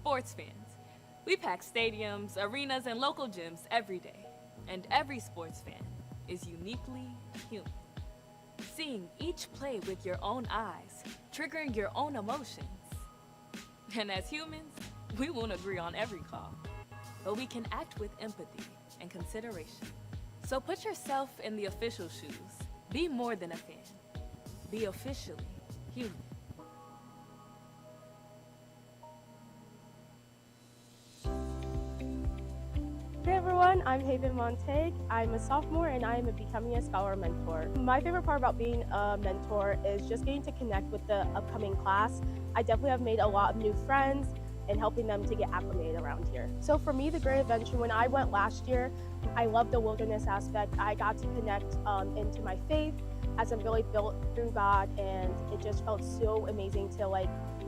sports fans. We pack stadiums, arenas, and local gyms every day. And every sports fan is uniquely human. Seeing each play with your own eyes, triggering your own emotions. And as humans, we won't agree on every call, but we can act with empathy and consideration. So put yourself in the official shoes. Be more than a fan. Be officially human. Hey everyone, I'm Haven Montague. I'm a sophomore and I am becoming a scholar mentor. My favorite part about being a mentor is just getting to connect with the upcoming class. I definitely have made a lot of new friends and helping them to get acclimated around here. So for me, the Great Adventure, when I went last year, I loved the wilderness aspect. I got to connect into my faith as I'm really built through God, and it just felt so amazing to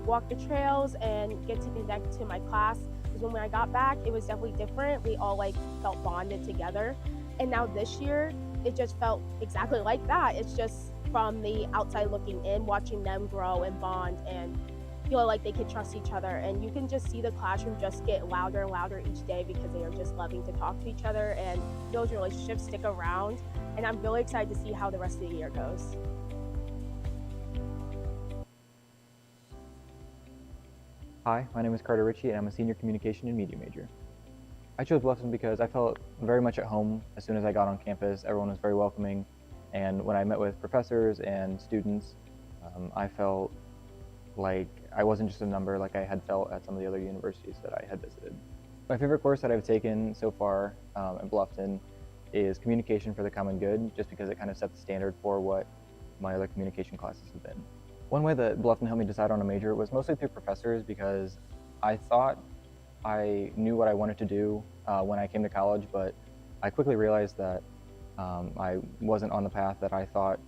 walk the trails and get to connect to my class. Because when I got back, it was definitely different. We all felt bonded together. And now this year, it just felt exactly like that. It's just from the outside looking in, watching them grow and bond and feel like they can trust each other. And you can just see the classroom just get louder and louder each day because they are just loving to talk to each other, and those relationships stick around. And I'm really excited to see how the rest of the year goes. Hi, my name is Carter Ritchie, and I'm a senior communication and media major. I chose Bluffton because I felt very much at home as soon as I got on campus. Everyone was very welcoming, and when I met with professors and students, I felt like I wasn't just a number like I had felt at some of the other universities that I had visited. My favorite course that I've taken so far at Bluffton is Communication for the Common Good, just because it kind of set the standard for what my other communication classes have been. One way that Bluffton helped me decide on a major was mostly through professors, because I thought I knew what I wanted to do when I came to college, but I quickly realized that I wasn't on the path that I thought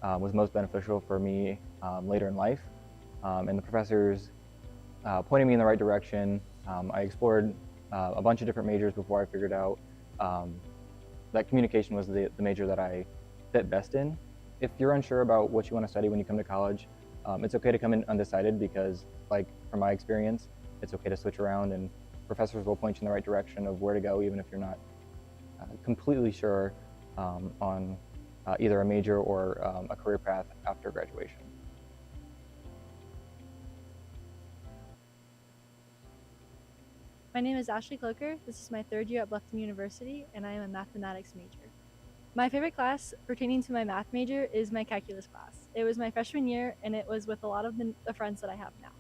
was most beneficial for me later in life. And the professors pointed me in the right direction. I explored a bunch of different majors before I figured out that communication was the major that I fit best in. If you're unsure about what you want to study when you come to college, it's okay to come in undecided, because from my experience, it's okay to switch around, and professors will point you in the right direction of where to go, even if you're not completely sure on either a major or a career path after graduation. My name is Ashley Cloker. This is my third year at Bluffton University, and I am a mathematics major. My favorite class pertaining to my math major is my calculus class. It was my freshman year, and it was with a lot of the friends that I have now.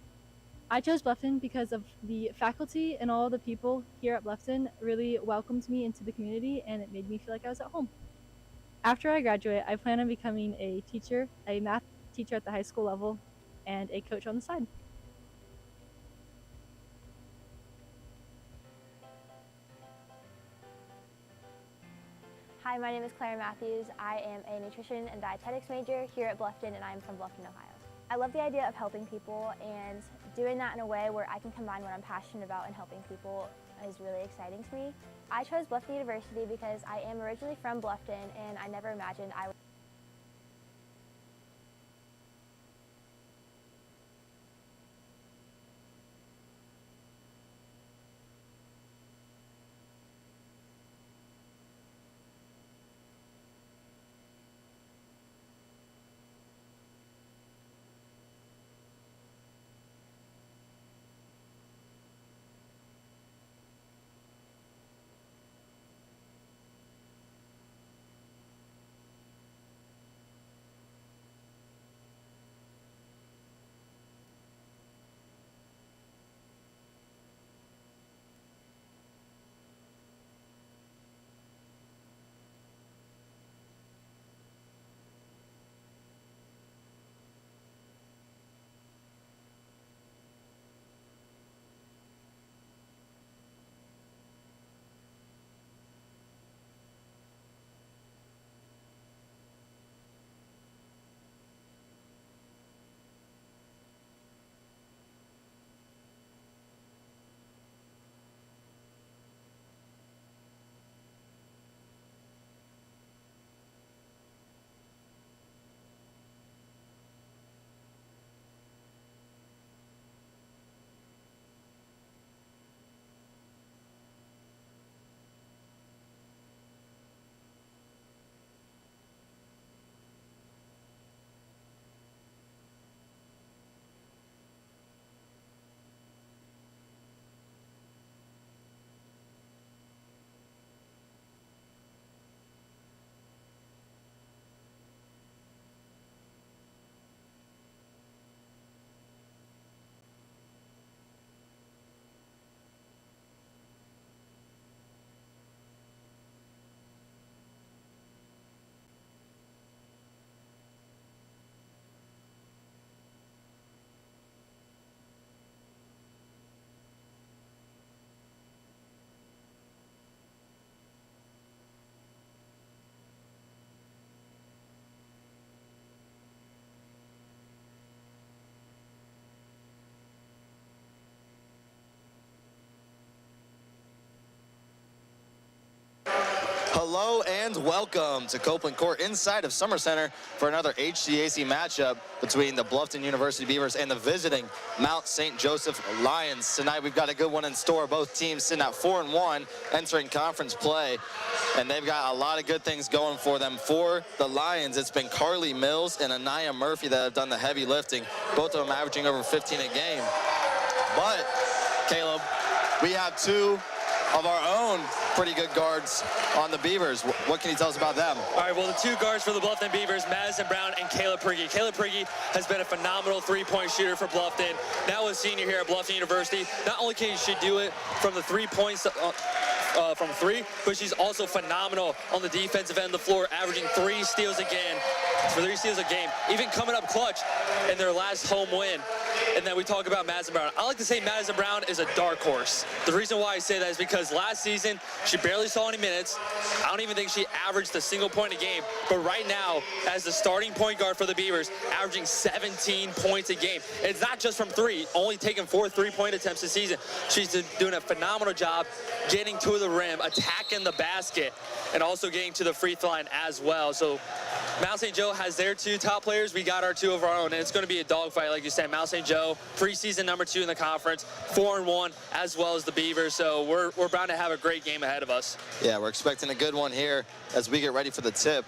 I chose Bluffton because of the faculty, and all the people here at Bluffton really welcomed me into the community, and it made me feel like I was at home. After I graduate, I plan on becoming a teacher, a math teacher at the high school level, and a coach on the side. Hi, my name is Claire Matthews. I am a nutrition and dietetics major here at Bluffton, and I am from Bluffton, Ohio. I love the idea of helping people, and doing that in a way where I can combine what I'm passionate about and helping people is really exciting to me. I chose Bluffton University because I am originally from Bluffton, and I never imagined I would and welcome to Copeland Court inside of Summer Center for another HCAC matchup between the Bluffton University Beavers and the visiting Mount St. Joseph Lions. Tonight we've got a good one in store. Both teams sitting at 4-1, entering conference play, and they've got a lot of good things going for them. For the Lions, it's been Carly Mills and Anaya Murphy that have done the heavy lifting, both of them averaging over 15 a game. But, Caleb, we have two of our own pretty good guards on the Beavers. What can you tell us about them? All right, well, the two guards for the Bluffton Beavers, Madison Brown and Kayla Prigge. Kayla Prigge has been a phenomenal three-point shooter for Bluffton. Now a senior here at Bluffton University. Not only can she do it from the 3 points from three, but she's also phenomenal on the defensive end of the floor, averaging 3 steals a game. Even coming up clutch in their last home win. And then we talk about Madison Brown. I like to say Madison Brown is a dark horse. The reason why I say that is because last season, she barely saw any minutes. I don't even think she averaged a single point a game. But right now, as the starting point guard for the Beavers, averaging 17 points a game. It's not just from 3, only taking 4 3-point attempts this season. She's doing a phenomenal job getting to the rim, attacking the basket, and also getting to the free throw line as well. So Mount St. Joe has their 2 top players. We got our 2 of our own, and it's going to be a dogfight, like you said. Mount St. Joe, preseason number 2 in the conference, 4-1, as well as the Beavers. So we're bound to have a great game ahead of us. Yeah, we're expecting a good one here as we get ready for the tip.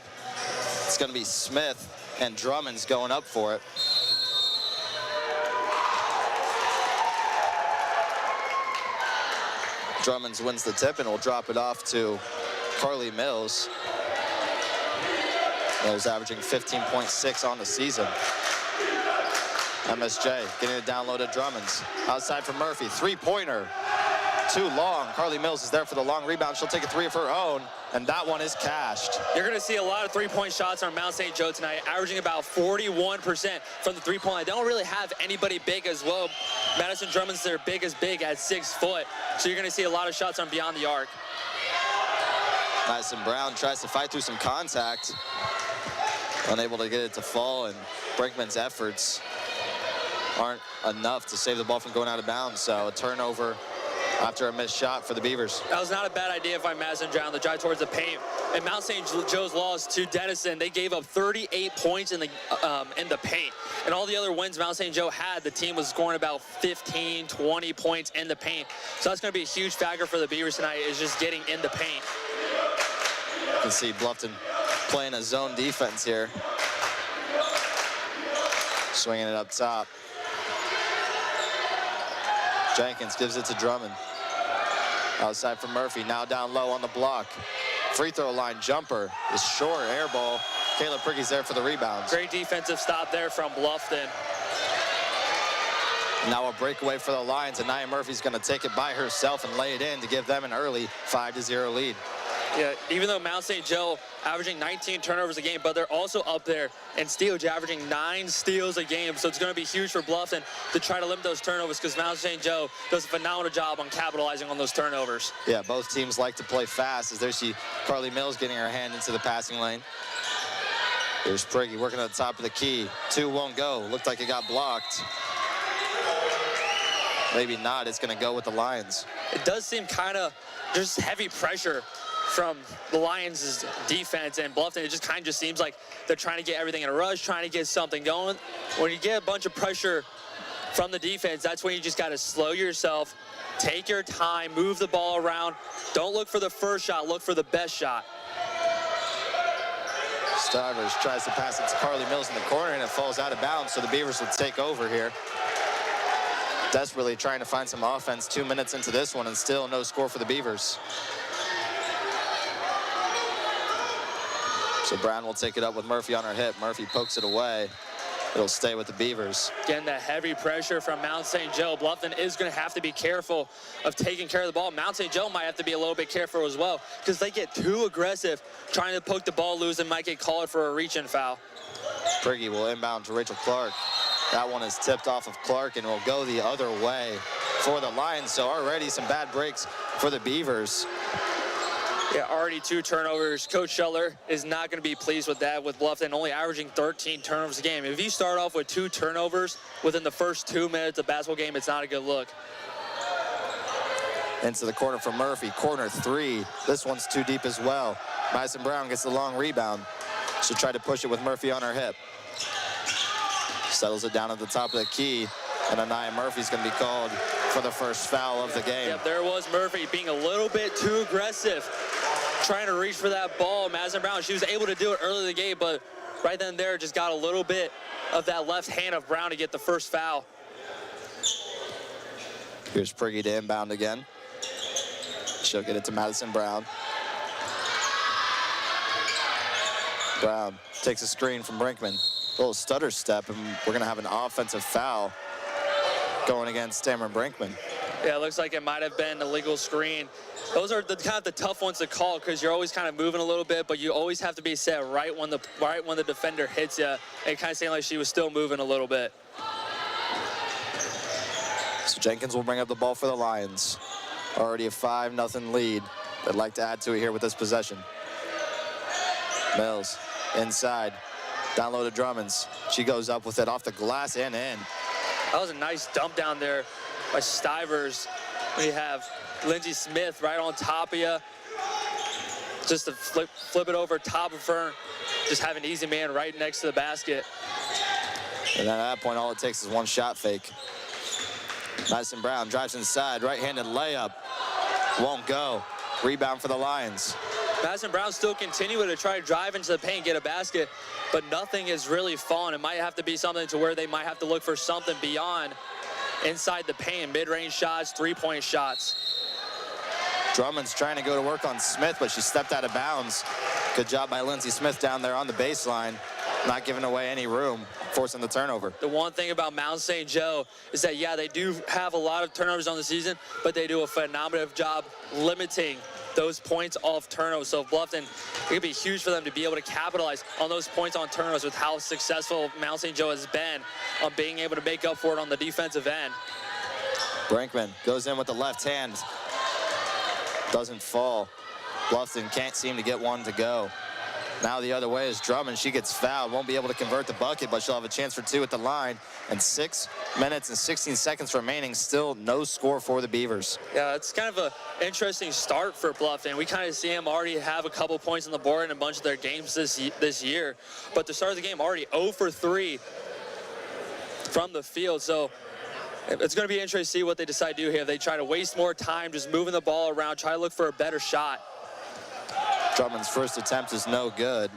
It's going to be Smith and Drummond's going up for it. Drummonds wins the tip and will drop it off to Carly Mills. Mills averaging 15.6 on the season. MSJ getting it down low to Drummonds. Outside for Murphy, 3-pointer. Too long. Carly Mills is there for the long rebound. She'll take a 3 of her own, and that one is cashed. You're going to see a lot of 3-point shots on Mount St. Joe tonight, averaging about 41% from the 3-point line. They don't really have anybody big as well. Madison Drummond's their biggest big at 6 foot, so you're going to see a lot of shots on beyond the arc. Madison Brown tries to fight through some contact. Unable to get it to fall, and Brinkman's efforts aren't enough to save the ball from going out of bounds. So a turnover after a missed shot for the Beavers. That was not a bad idea by Madison Brown, the drive towards the paint. And Mount St. Joe's lost to Denison. They gave up 38 points in the paint. And all the other wins Mount St. Joe had, the team was scoring about 15, 20 points in the paint. So that's going to be a huge factor for the Beavers tonight, is just getting in the paint. You can see Bluffton playing a zone defense here. Swinging it up top. Jenkins gives it to Drummond. Outside for Murphy, now down low on the block. Free throw line jumper is short, air ball. Kayla Prigge's there for the rebounds. Great defensive stop there from Bluffton. Now a breakaway for the Lions, and Nia Murphy's going to take it by herself and lay it in to give them an early 5-0 lead. Yeah, even though Mount St. Joe averaging 19 turnovers a game, but they're also up there in steals, averaging 9 steals a game. So it's going to be huge for Bluffton to try to limit those turnovers, because Mount St. Joe does a phenomenal job on capitalizing on those turnovers. Yeah, both teams like to play fast, as there she Carly Mills getting her hand into the passing lane. There's Prigge working at the top of the key. 2 won't go. Looked like it got blocked. Maybe not. It's going to go with the Lions. It does seem kind of just heavy pressure from the Lions' defense, and Bluffton, it just kind of just seems like they're trying to get everything in a rush, trying to get something going. When you get a bunch of pressure from the defense, that's when you just got to slow yourself, take your time, move the ball around. Don't look for the first shot, look for the best shot. Stivers tries to pass it to Carly Mills in the corner, and it falls out of bounds, so the Beavers will take over here. Desperately trying to find some offense 2 minutes into this one, and still no score for the Beavers. So Brown will take it up with Murphy on her hip. Murphy pokes it away. It'll stay with the Beavers. Getting that heavy pressure from Mount St. Joe. Bluffton is going to have to be careful of taking care of the ball. Mount St. Joe might have to be a little bit careful as well, because they get too aggressive trying to poke the ball loose and might get called for a reach-in foul. Prigge will inbound to Rachel Clark. That one is tipped off of Clark and will go the other way for the Lions. So already some bad breaks for the Beavers. Yeah, already 2 turnovers. Coach Scheller is not going to be pleased with that, with Bluffton only averaging 13 turnovers a game. If you start off with 2 turnovers within the first 2 minutes of basketball game, it's not a good look. Into the corner for Murphy. Corner 3. This one's too deep as well. Madison Brown gets the long rebound. She'll try to push it with Murphy on her hip. Settles it down at the top of the key, and Anaya Murphy's going to be called for the first foul of the game. Yep, there was Murphy being a little bit too aggressive, trying to reach for that ball. Madison Brown, she was able to do it early in the game, but right then and there just got a little bit of that left hand of Brown to get the first foul. Here's Prigge to inbound again. She'll get it to Madison Brown. Brown takes a screen from Brinkman. A little stutter step, and we're going to have an offensive foul going against Cameron Brinkman. Yeah, it looks like it might have been a legal screen. Those are kind of the tough ones to call because you're always kind of moving a little bit, but you always have to be set right when the defender hits you. It kind of seemed like she was still moving a little bit. So Jenkins will bring up the ball for the Lions. Already a 5-0 lead. They'd like to add to it here with this possession. Mills inside. Down low to Drummonds. She goes up with it off the glass and in. That was a nice dump down there by Stivers. We have Lindsey Smith right on top of you. Just to flip it over top of her. Just have an easy man right next to the basket. And then at that point, all it takes is one shot fake. Madison Brown drives inside, right-handed layup. Won't go. Rebound for the Lions. Madison Brown still continuing to try to drive into the paint, get a basket, but nothing is really falling. It might have to be something to where they might have to look for something beyond inside the paint, mid-range shots, three-point shots. Drummond's trying to go to work on Smith, but she stepped out of bounds. Good job by Lindsey Smith down there on the baseline, not giving away any room, forcing the turnover. The one thing about Mount St. Joe is that, yeah, they do have a lot of turnovers on the season, but they do a phenomenal job limiting those points off turnovers. So Bluffton, it could be huge for them to be able to capitalize on those points on turnovers with how successful Mount St. Joe has been on being able to make up for it on the defensive end. Brinkman goes in with the left hand. Doesn't fall. Bluffton can't seem to get one to go. Now the other way is Drummond. She gets fouled. Won't be able to convert the bucket, but she'll have a chance for two at the line. And 6 minutes and 16 seconds remaining. Still no score for the Beavers. Yeah, it's kind of an interesting start for Bluffton. We kind of see them already have a couple points on the board in a bunch of their games this year. But to start the game, already 0 for 3 from the field. So it's going to be interesting to see what they decide to do here. They try to waste more time just moving the ball around, try to look for a better shot. Drummond's first attempt is no good.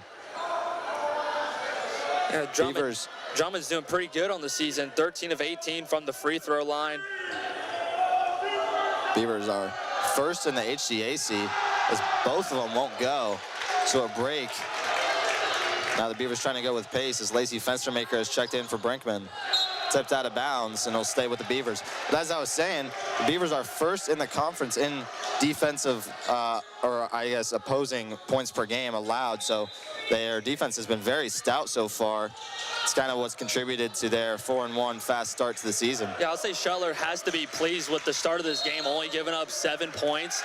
Yeah, Drummond's doing pretty good on the season. 13 of 18 from the free throw line. Beavers are first in the HCAC as both of them won't go. So a break. Now the Beavers trying to go with pace as Lacey Fenstermaker has checked in for Brinkman. Tipped out of bounds, and he'll stay with the Beavers. But as I was saying, the Beavers are first in the conference in defensive, or I guess opposing points per game allowed. So their defense has been very stout so far. It's kind of what's contributed to their 4-1 fast start to the season. Yeah, I'll say Shuttler has to be pleased with the start of this game, only giving up 7 points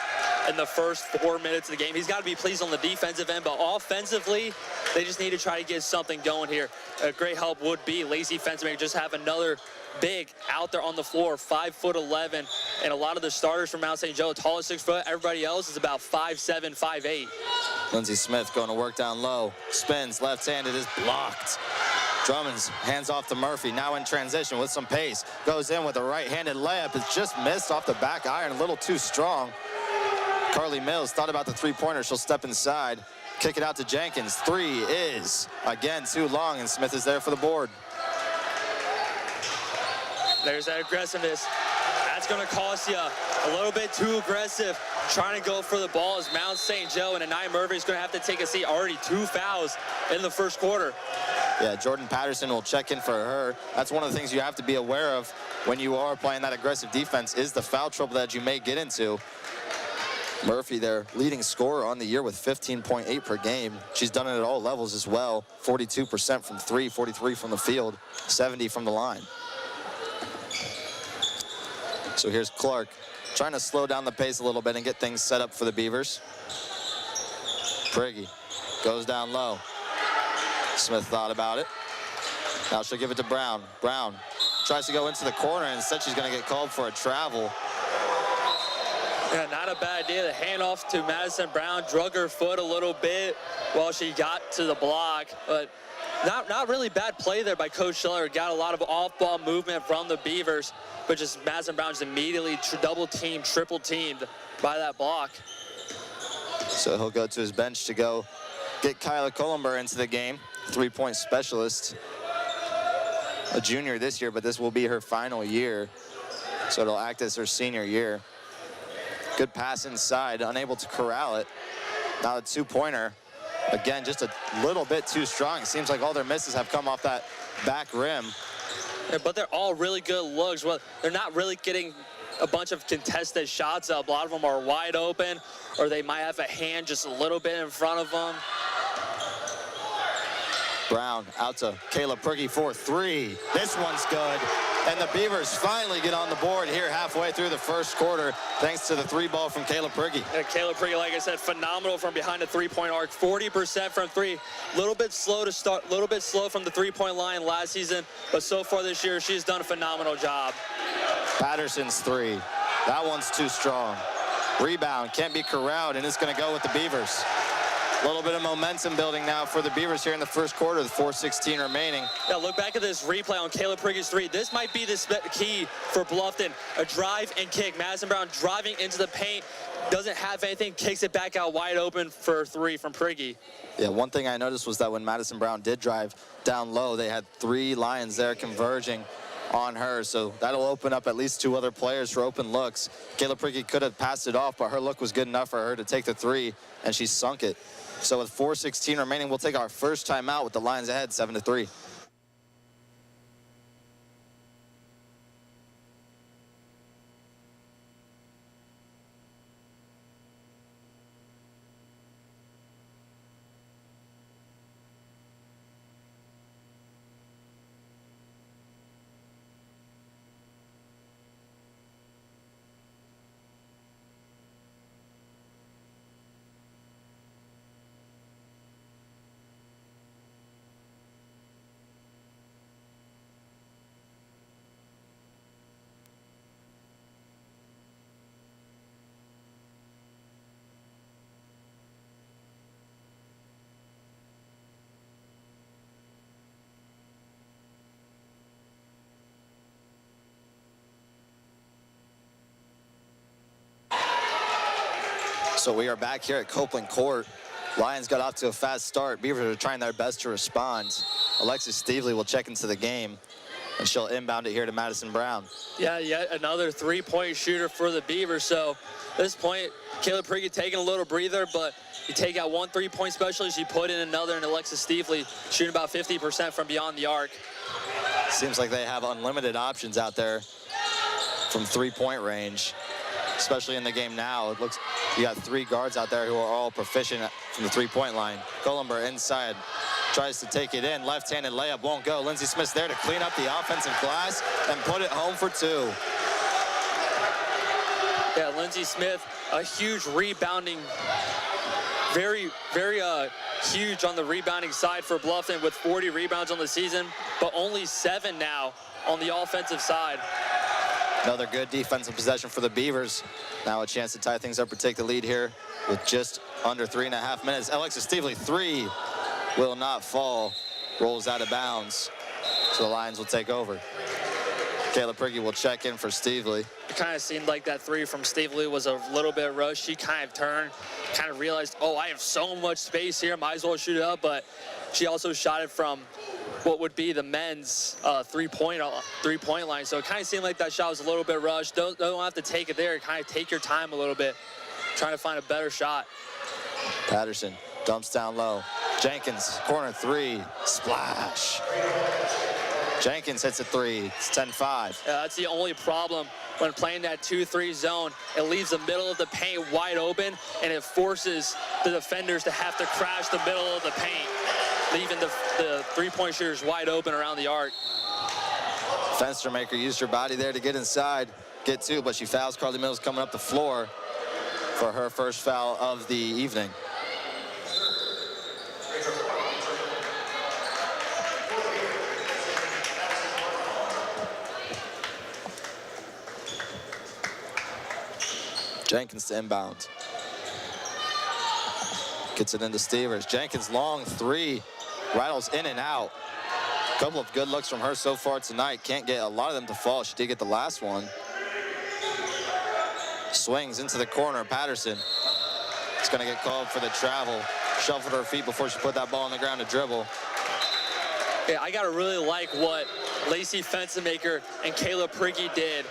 in the first 4 minutes of the game. He's got to be pleased on the defensive end, but offensively, they just need to try to get something going here. A great help would be Lacey Fenstermaker just have another big out there on the floor, 5'11", and a lot of the starters from Mount St. Joe, tall as 6 foot. Everybody else is about 5'7", 5'8". Lindsey Smith going to work down low, spins, left-handed is blocked. Drummond's hands off to Murphy, now in transition with some pace. Goes in with a right-handed layup. It's just missed off the back iron, a little too strong. Carly Mills thought about the three-pointer. She'll step inside, kick it out to Jenkins. 3 is, again, too long, and Smith is there for the board. There's that aggressiveness. That's going to cost you a little bit too aggressive, trying to go for the ball as Mount St. Joe, and Anaya Murphy is going to have to take a seat. Already 2 fouls in the first quarter. Yeah, Jordan Patterson will check in for her. That's one of the things you have to be aware of when you are playing that aggressive defense is the foul trouble that you may get into. Murphy, their leading scorer on the year with 15.8 per game. She's done it at all levels as well. 42% from 3, 43 from the field, 70 from the line. So here's Clark trying to slow down the pace a little bit and get things set up for the Beavers. Prigge goes down low. Smith thought about it. Now she'll give it to Brown. Brown tries to go into the corner, and instead she's going to get called for a travel. Yeah, not a bad idea. The handoff to Madison Brown, drug her foot a little bit while she got to the block, but not really bad play there by Coach Schiller. Got a lot of off-ball movement from the Beavers, but just Madison Brown just immediately double-teamed, triple-teamed by that block. So he'll go to his bench to go get Kyla Columber into the game, three-point specialist. A junior this year, but this will be her final year, so it'll act as her senior year. Good pass inside, unable to corral it. Now a two-pointer. Again, just a little bit too strong. It seems like all their misses have come off that back rim. Yeah, but they're all really good looks. Well, they're not really getting a bunch of contested shots up. A lot of them are wide open, or they might have a hand just a little bit in front of them. Brown out to Kayla Prigge for three. This one's good. And the Beavers finally get on the board here halfway through the first quarter, thanks to the three ball from Kayla Prigge. Yeah, Kayla Prigge, like I said, phenomenal from behind the three-point arc. 40% from three. Little bit slow to start, little bit slow from the three-point line last season, but so far this year, she's done a phenomenal job. Patterson's three. That one's too strong. Rebound can't be corralled, and it's going to go with the Beavers. A little bit of momentum building now for the Beavers here in the first quarter, the 4:16 remaining. Yeah, look back at this replay on Kayla Prigge's three. This might be the key for Bluffton. A drive and kick. Madison Brown driving into the paint, doesn't have anything, kicks it back out wide open for three from Prigge. Yeah, one thing I noticed was that when Madison Brown did drive down low, they had three Lions there converging on her, so that'll open up at least two other players for open looks. Kayla Prigge could have passed it off, but her look was good enough for her to take the three, and she sunk it. So with 4:16 remaining, we'll take our first timeout with the Lions ahead 7-3. So we are back here at Copeland Court. Lions got off to a fast start. Beavers are trying their best to respond. Alexis Stevely will check into the game, and she'll inbound it here to Madison Brown. Yeah, yet another three-point shooter for the Beavers. So at this point, Kayla Prigge taking a little breather, but you take out one three-point specialist, you put in another, and Alexis Stevely shooting about 50% from beyond the arc. Seems like they have unlimited options out there from three-point range, especially in the game now. It looks you got three guards out there who are all proficient from the three-point line. Columber inside, tries to take it in. Left-handed layup won't go. Lindsey Smith's there to clean up the offensive glass and put it home for two. Yeah, Lindsey Smith, a huge rebounding, very huge on the rebounding side for Bluffton with 40 rebounds on the season, but only 7 now on the offensive side. Another good defensive possession for the Beavers. Now a chance to tie things up or take the lead here with just under 3.5 minutes. Alexis Stevely, three will not fall. Rolls out of bounds. So the Lions will take over. Kayla Prigge will check in for Stevely. It kind of seemed like that three from Stevely was a little bit rushed. She kind of turned, kind of realized, oh, I have so much space here, might as well shoot it up. But she also shot it from what would be the men's three-point line. So it kind of seemed like that shot was a little bit rushed. Don't have to take it there. Kind of take your time a little bit, trying to find a better shot. Patterson dumps down low. Jenkins, corner three, splash. Jenkins hits a three. It's 10-5. Yeah, that's the only problem when playing that 2-3 zone. It leaves the middle of the paint wide open, and it forces the defenders to have to crash the middle of the paint, leaving the three-point shooters wide open around the arc. Fenstermaker used her body there to get inside, get two, but she fouls Carly Mills coming up the floor for her first foul of the evening. Jenkins to inbound. Gets it into Stevers. Jenkins long three. Rattles in and out. A couple of good looks from her so far tonight. Can't get a lot of them to fall. She did get the last one. Swings into the corner. Patterson. It's going to get called for the travel. Shuffled her feet before she put that ball on the ground to dribble. Yeah, I got to really like what Lacey Fencenmaker and Kayla Prigge did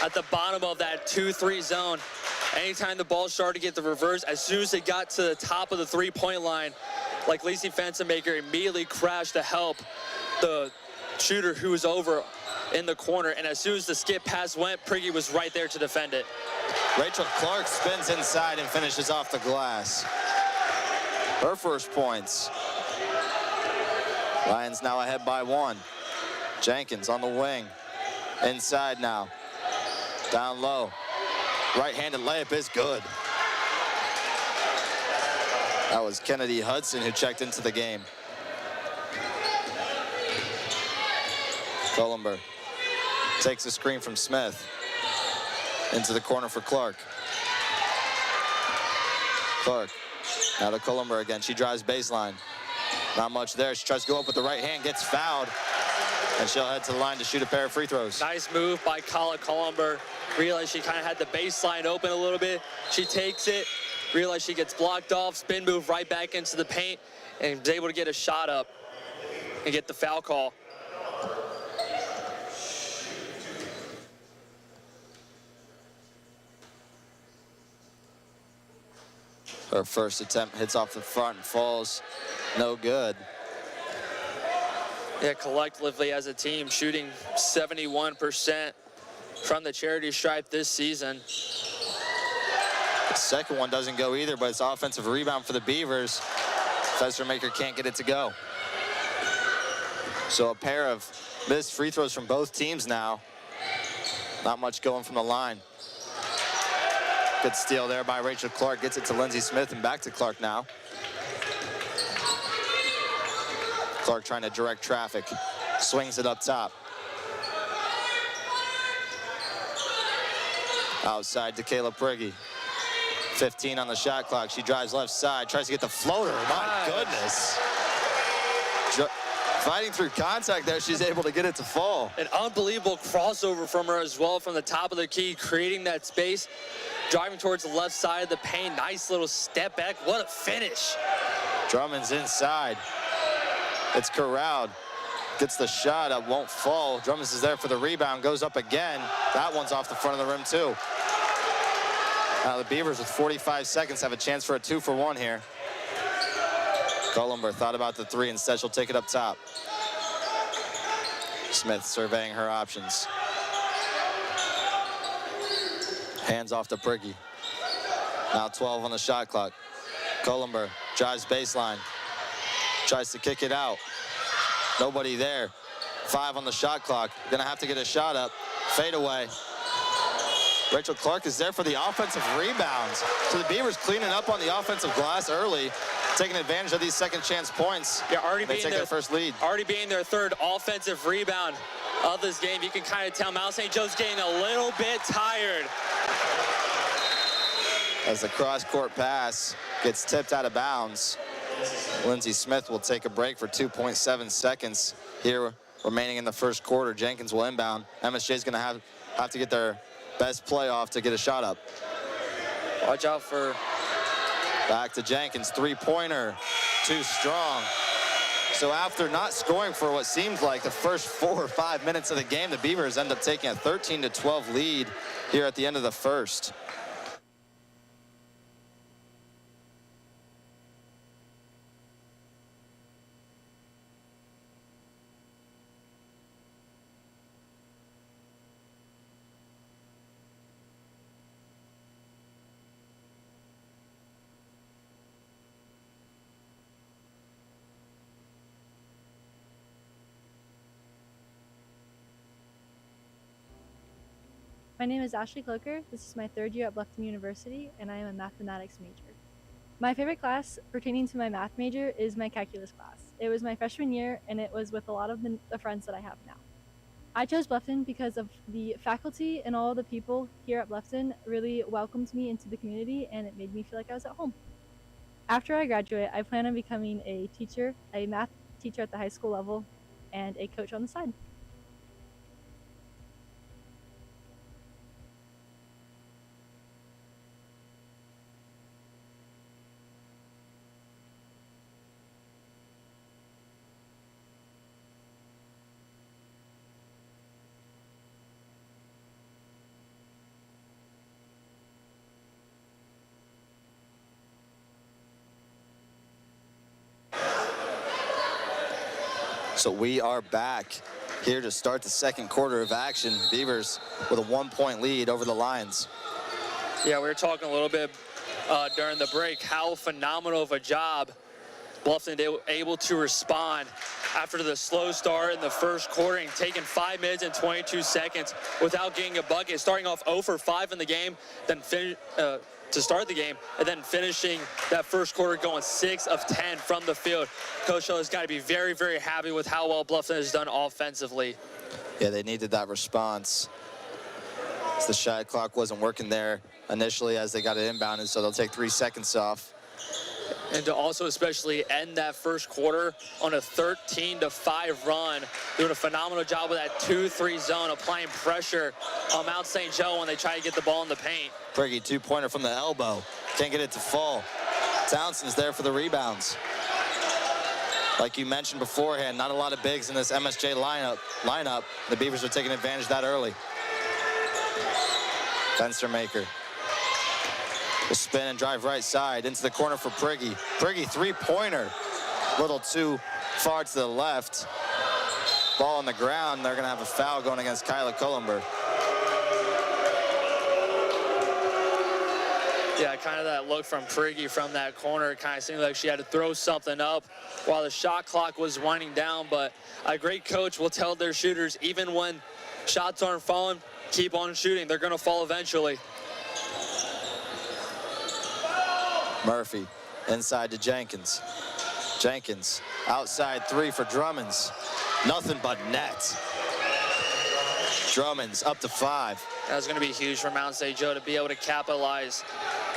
at the bottom of that 2-3 zone. Anytime the ball started to get the reverse, as soon as it got to the top of the three-point line, like Lacey Fencenmaker immediately crashed to help the shooter who was over in the corner. And as soon as the skip pass went, Prigge was right there to defend it. Rachel Clark spins inside and finishes off the glass. Her first points. Lions now ahead by 1. Jenkins on the wing. Inside now. Down low. Right-handed layup is good. That was Kennedy Hudson who checked into the game. Columber takes a screen from Smith. Into the corner for Clark. Clark, now to Columber again. She drives baseline. Not much there. She tries to go up with the right hand, gets fouled, and she'll head to the line to shoot a pair of free throws. Nice move by Kala Columber. Realized she kind of had the baseline open a little bit. She takes it, realized she gets blocked off, spin move right back into the paint, and is able to get a shot up and get the foul call. Her first attempt hits off the front and falls. No good. Yeah, collectively as a team, shooting 71% from the charity stripe this season. The second one doesn't go either, but it's offensive rebound for the Beavers. Fencenmaker can't get it to go. So a pair of missed free throws from both teams now. Not much going from the line. Good steal there by Rachel Clark. Gets it to Lindsey Smith and back to Clark now. Clark trying to direct traffic. Swings it up top. Outside to Kayla Prigge. 15 on the shot clock. She drives left side. Tries to get the floater. My goodness. Fighting through contact there, she's able to get it to fall. An unbelievable crossover from her as well from the top of the key, creating that space, driving towards the left side of the paint. Nice little step back. What a finish. Drummond's inside. It's corralled. Gets the shot up, won't fall. Drummond is there for the rebound, goes up again. That one's off the front of the rim too. Now the Beavers with 45 seconds have a chance for a 2-for-1 here. Columber thought about the three, instead she'll take it up top. Smith surveying her options. Hands off to Prigge. Now 12 on the shot clock. Columber drives baseline. Tries to kick it out. Nobody there. 5 on the shot clock. Gonna have to get a shot up. Fade away. Rachel Clark is there for the offensive rebounds. So the Beavers cleaning up on the offensive glass early, taking advantage of these second chance points. Yeah, already they being take their first lead. Already being their third offensive rebound of this game. You can kind of tell Mount St. Joe's getting a little bit tired. As the cross-court pass gets tipped out of bounds, Lindsey Smith will take a break for 2.7 seconds here remaining in the first quarter. Jenkins will inbound. MSJ is going to have to get their best play off to get a shot up. Watch out for... Back to Jenkins, three-pointer, too strong. So after not scoring for what seemed like the first 4 or 5 minutes of the game, the Beavers end up taking a 13-12 lead here at the end of the first. My name is Ashley Cloker. This is my third year at Bluffton University, and I am a mathematics major. My favorite class pertaining to my math major is my calculus class. It was my freshman year, and it was with a lot of the friends that I have now. I chose Bluffton because of the faculty and all the people here at Bluffton really welcomed me into the community, and it made me feel like I was at home. After I graduate, I plan on becoming a teacher, a math teacher at the high school level, and a coach on the side. So we are back here to start the second quarter of action. Beavers with a 1-point lead over the Lions. Yeah, we were talking a little bit during the break how phenomenal of a job Bluffton able to respond after the slow start in the first quarter and taking 5 minutes and 22 seconds without getting a bucket, starting off 0 for 5 in the game, then to start the game, and then finishing that first quarter going 6 of 10 from the field. Coach Hill has got to be very, very happy with how well Bluffton has done offensively. Yeah, they needed that response. The shot clock wasn't working there initially as they got it inbounded, so they'll take 3 seconds off. And to also especially end that first quarter on a 13-5 run, doing a phenomenal job with that 2-3 zone, applying pressure on Mount St. Joe when they try to get the ball in the paint. Priggy, 2-pointer from the elbow. Can't get it to fall. Townsend's there for the rebounds. Like you mentioned beforehand, not a lot of bigs in this MSJ lineup. The Beavers are taking advantage of that early. Fenstermaker will spin and drive right side into the corner for Priggy. Priggy, 3-pointer. A little too far to the left. Ball on the ground. They're going to have a foul going against Kyla Cullenberg. Yeah, kind of that look from Priggy from that corner. It kind of seemed like she had to throw something up while the shot clock was winding down. But a great coach will tell their shooters, even when shots aren't falling, keep on shooting. They're going to fall eventually. Murphy inside to Jenkins. Jenkins outside 3 for Drummonds. Nothing but net. Drummonds up to 5. That was going to be huge for Mount St. Joe to be able to capitalize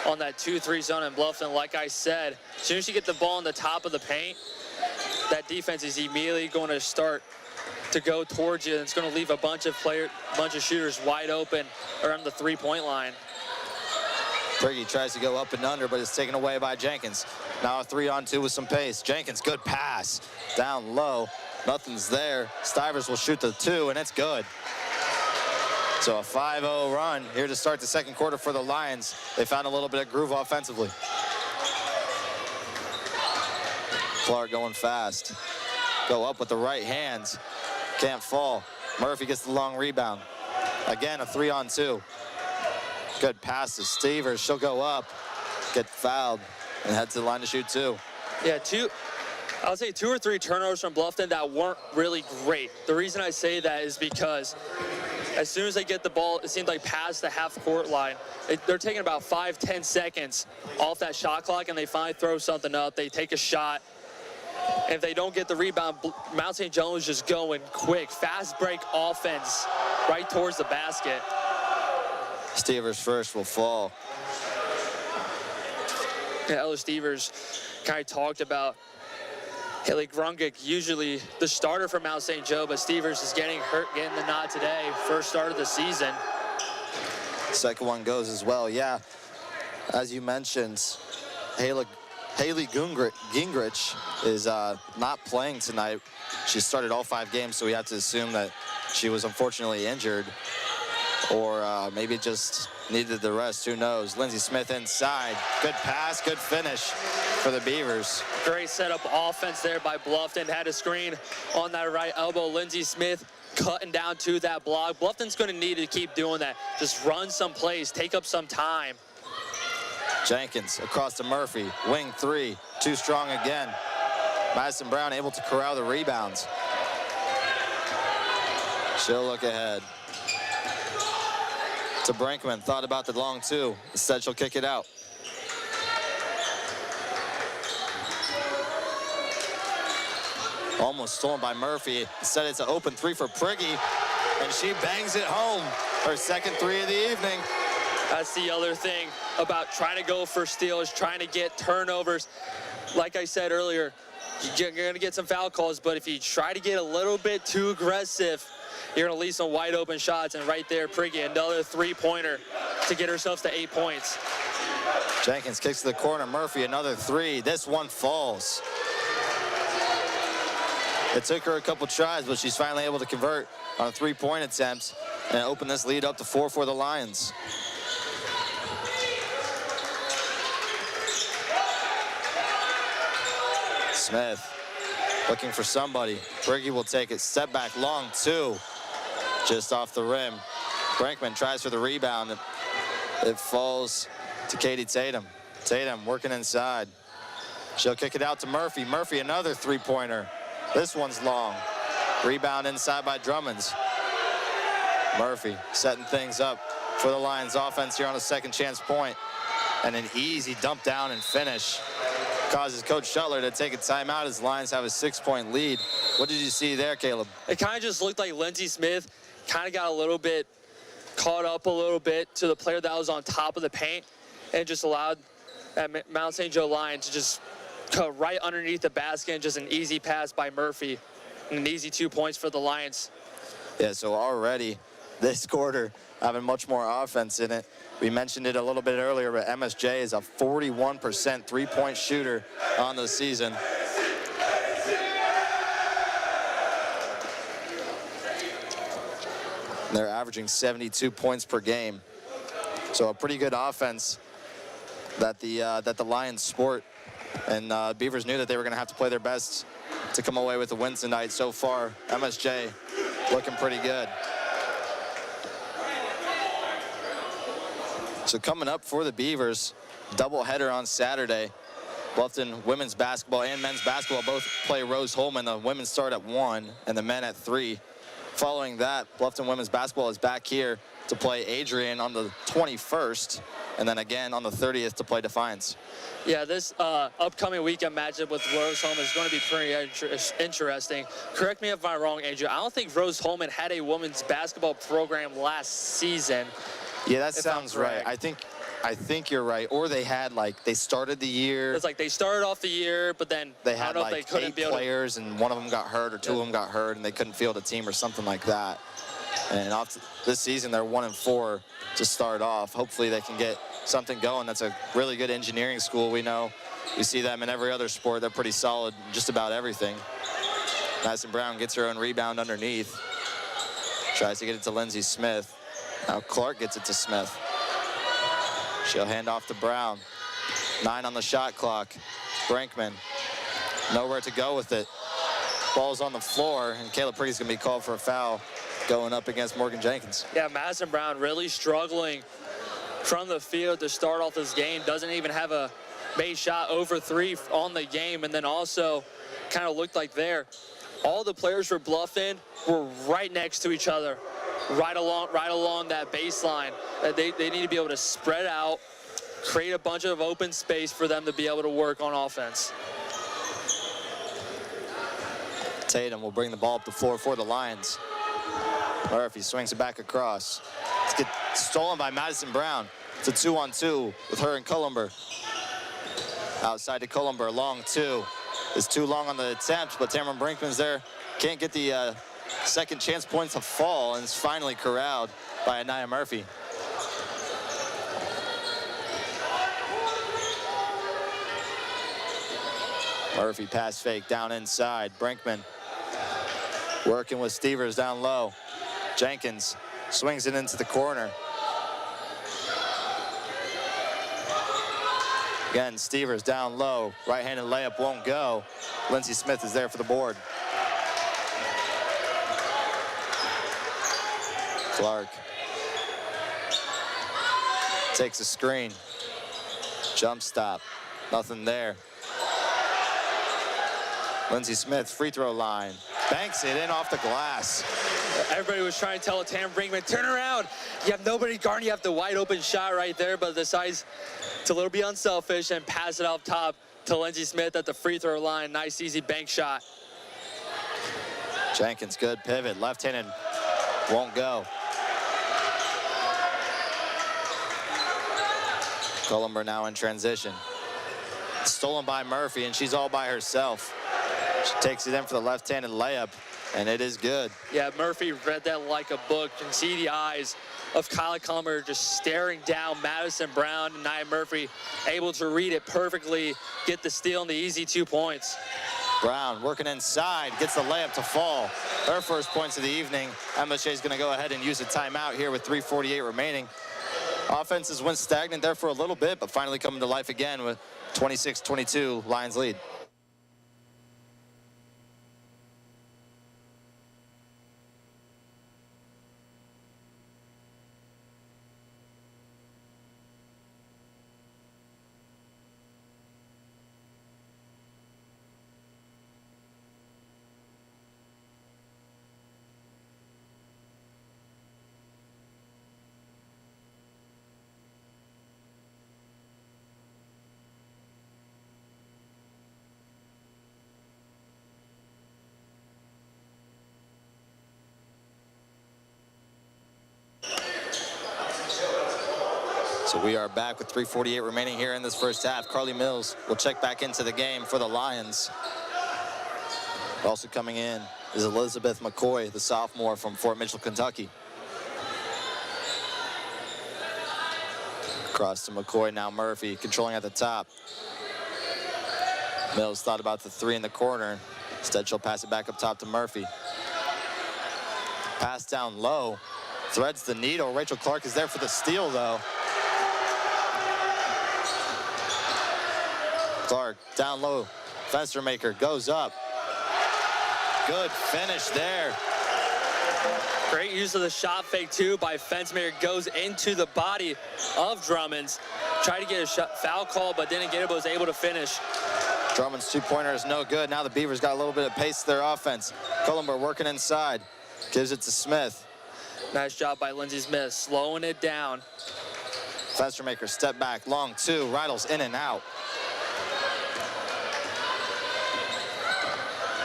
on that 2-3 zone in Bluffton. Like I said, as soon as you get the ball on the top of the paint, that defense is immediately going to start to go towards you, and it's going to leave a bunch of shooters wide open around the 3-point line. Priggy tries to go up and under, but it's taken away by Jenkins. Now a 3-on-2 with some pace. Jenkins, good pass. Down low, nothing's there. Stivers will shoot the 2, and it's good. So a 5-0 run here to start the second quarter for the Lions. They found a little bit of groove offensively. Clark going fast. Go up with the right hands. Can't fall. Murphy gets the long rebound. Again, a 3-on-2. Good pass to Stevers. She'll go up, get fouled, and head to the line to shoot 2. Yeah, I would say 2 or 3 turnovers from Bluffton that weren't really great. The reason I say that is because as soon as they get the ball, it seems like past the half-court line, they're taking about 5-10 seconds off that shot clock, and they finally throw something up. They take a shot. And if they don't get the rebound, Mount St. Joe is just going quick. Fast break offense right towards the basket. Stevers first will fall. Yeah, Ella Stevers kind of talked about Haley Grungick, usually the starter for Mount St. Joe, but Stevers is getting hurt, getting the nod today. First start of the season. Second one goes as well. Yeah, as you mentioned, Haley Gingrich is not playing tonight. She started all 5 games, so we have to assume that she was unfortunately injured, or maybe just needed the rest. Who knows? Lindsey Smith inside. Good pass, good finish for the Beavers. Great setup offense there by Bluffton. Had a screen on that right elbow. Lindsey Smith cutting down to that block. Bluffton's going to need to keep doing that. Just run some plays, take up some time. Jenkins across to Murphy. Wing 3, too strong again. Madison Brown able to corral the rebounds. She'll look ahead to Brinkman. Thought about the long 2. Instead, she'll kick it out. Almost stolen by Murphy. Instead, it's an open 3 for Priggy. and she bangs it home. Her second three of the evening. That's the other thing about trying to go for steals, trying to get turnovers. Like I said earlier, you're going to get some foul calls, but if you try to get a little bit too aggressive, you're going to leave some wide open shots. And right there, Prigge, another three-pointer to get herself to 8 points. Jenkins kicks to the corner. Murphy, another three. This one falls. It took her a couple tries, but she's finally able to convert on a three-point attempt and open this lead up to 4 for the Lions. Smith looking for somebody. Prigge will take it. Step back long, two. Just off the rim. Brinkman tries for the rebound. It falls to Katie Tatum. Tatum working inside. She'll kick it out to Murphy. Murphy, another three-pointer. This one's long. Rebound inside by Drummonds. Murphy setting things up for the Lions offense here on a second chance point. And an easy dump down and finish causes Coach Shuttler to take a timeout as Lions have a 6-point lead. What did you see there, Caleb? It kind of just looked like Lindsey Smith kind of got a little bit caught up a little bit to the player that was on top of the paint and just allowed that Mount St. Joe line to just cut right underneath the basket and just an easy pass by Murphy and an easy 2 points for the Lions. Yeah, so already this quarter having much more offense in it. We mentioned it a little bit earlier, but MSJ is a 41% three-point shooter on the season. They're averaging 72 points per game. So a pretty good offense that the Lions sport. And Beavers knew that they were going to have to play their best to come away with a win tonight. So far, MSJ looking pretty good. So coming up for the Beavers, doubleheader on Saturday. Bluffton women's basketball and men's basketball both play Rose-Hulman. The women start at 1 and the men at 3. Following that, Bluffton women's basketball is back here to play Adrian on the 21st, and then again on the 30th to play Defiance. Yeah, this upcoming weekend matchup with Rose-Hulman is going to be pretty interesting. Correct me if I'm wrong, Andrew. I don't think Rose-Hulman had a women's basketball program last season. Yeah, that sounds right. I think you're right. Or they had, like, they started the year. It's like they started off the year, but then they had, I don't know like, if they couldn't 8 players, and one of them got hurt, or 2 of them got hurt, and they couldn't field a team or something like that. And this season, they're 1-4 to start off. Hopefully they can get something going. That's a really good engineering school. We know we see them in every other sport. They're pretty solid in just about everything. Madison Brown gets her own rebound underneath. Tries to get it to Lindsey Smith. Now Clark gets it to Smith. She'll hand off to Brown. 9 on the shot clock. Brinkman, nowhere to go with it. Ball's on the floor, and Caleb Prigge's gonna be called for a foul going up against Morgan Jenkins. Yeah, Madison Brown really struggling from the field to start off this game. Doesn't even have a made shot over 3 on the game, and then also kind of looked like there. All the players for Bluffton were right next to each other, right along that baseline. They need to be able to spread out, create a bunch of open space for them to be able to work on offense. Tatum will bring the ball up the floor for the Lions. Murphy swings it back across. It's get stolen by Madison Brown. It's a 2-on-2 with her and Cullenber. Outside to Cullenber, long 2. It's too long on the attempt, but Tamron Brinkman's there. Can't get the second chance point to fall, and it's finally corralled by Anaya Murphy. Murphy pass fake down inside. Brinkman working with Stevers down low. Jenkins swings it into the corner. Again, Stevers down low. Right-handed layup won't go. Lindsey Smith is there for the board. Clark takes a screen. Jump stop. Nothing there. Lindsey Smith, free throw line. Banks it in off the glass. Everybody was trying to tell Tam Brinkman, turn around. You have nobody guarding. You have the wide open shot right there, but decides to a little be unselfish and pass it off top to Lindsey Smith at the free throw line. Nice, easy bank shot. Jenkins, good pivot. Left-handed Won't go. Columber now in transition. Stolen by Murphy, and she's all by herself. She takes it in for the left-handed layup, and it is good. Yeah, Murphy read that like a book. You can see the eyes of Kylie Columber just staring down Madison Brown, and Nia Murphy able to read it perfectly, get the steal and the easy 2 points. Brown working inside, gets the layup to fall. Her first points of the evening. MSJ is going to go ahead and use a timeout here with 3:48 remaining. Offenses went stagnant there for a little bit, but finally coming to life again with 26-22 Lions lead. So we are back with 3:48 remaining here in this first half. Carly Mills will check back into the game for the Lions. Also coming in is Elizabeth McCoy, the sophomore from Fort Mitchell, Kentucky. Across to McCoy, now Murphy controlling at the top. Mills thought about the three in the corner. Instead, she'll pass it back up top to Murphy. Pass down low, threads the needle. Rachel Clark is there for the steal, though. Clark down low, fencer maker goes up. Good finish there. Great use of the shot fake too by Fensmaker, goes into the body of Drummonds. Tried to get a foul call, but didn't get it, but was able to finish. Drummond's two-pointer is no good. Now the Beavers got a little bit of pace to their offense. Columber working inside, gives it to Smith. Nice job by Lindsey Smith, slowing it down. Fencer maker step back, long two, Rydell's in and out.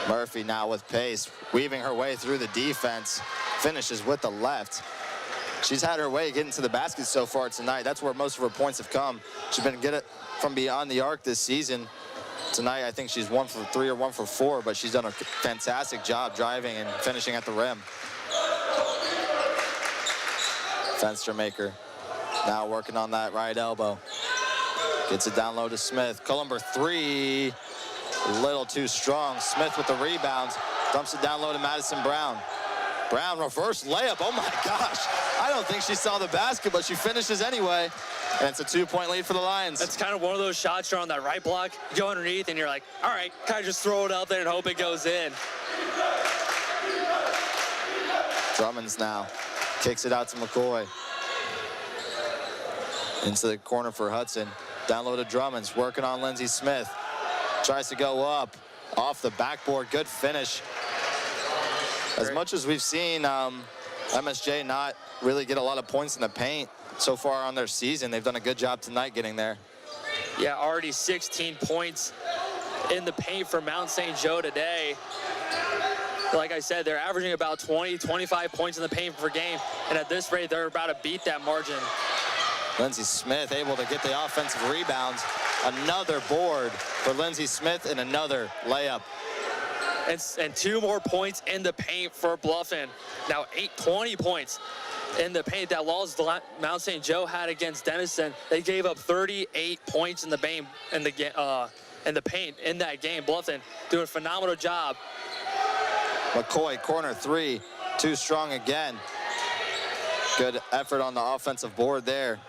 Murphy now with pace, weaving her way through the defense, finishes with the left. She's had her way getting to the basket so far tonight. That's where most of her points have come. She's been getting it from beyond the arc this season. Tonight, I think she's 1 for 3 or 1 for 4, but she's done a fantastic job driving and finishing at the rim. Fenster maker now working on that right elbow. Gets it down low to Smith. Columber three. A little too strong. Smith with the rebound. Dumps it down low to Madison Brown. Brown reverse layup. Oh my gosh. I don't think she saw the basket, but she finishes anyway. And it's a 2-point lead for the Lions. It's kind of one of those shots you're on that right block, you go underneath and you're like, all right, kind of just throw it out there and hope it goes in. Drummonds now kicks it out to McCoy. Into the corner for Hudson. Down low to Drummonds, working on Lindsey Smith. Tries to go up, off the backboard, good finish. As much as we've seen MSJ not really get a lot of points in the paint so far on their season, they've done a good job tonight getting there. Yeah, already 16 points in the paint for Mount St. Joe today. Like I said, they're averaging about 20, 25 points in the paint per game, and at this rate, they're about to beat that margin. Lindsey Smith able to get the offensive rebounds. Another board for Lindsey Smith and another layup. And 2 more points in the paint for Bluffton. Now 20 points in the paint. That loss Mount St. Joe had against Denison. They gave up 38 points in the paint in that game. Bluffton doing a phenomenal job. McCoy, corner three, too strong again. Good effort on the offensive board there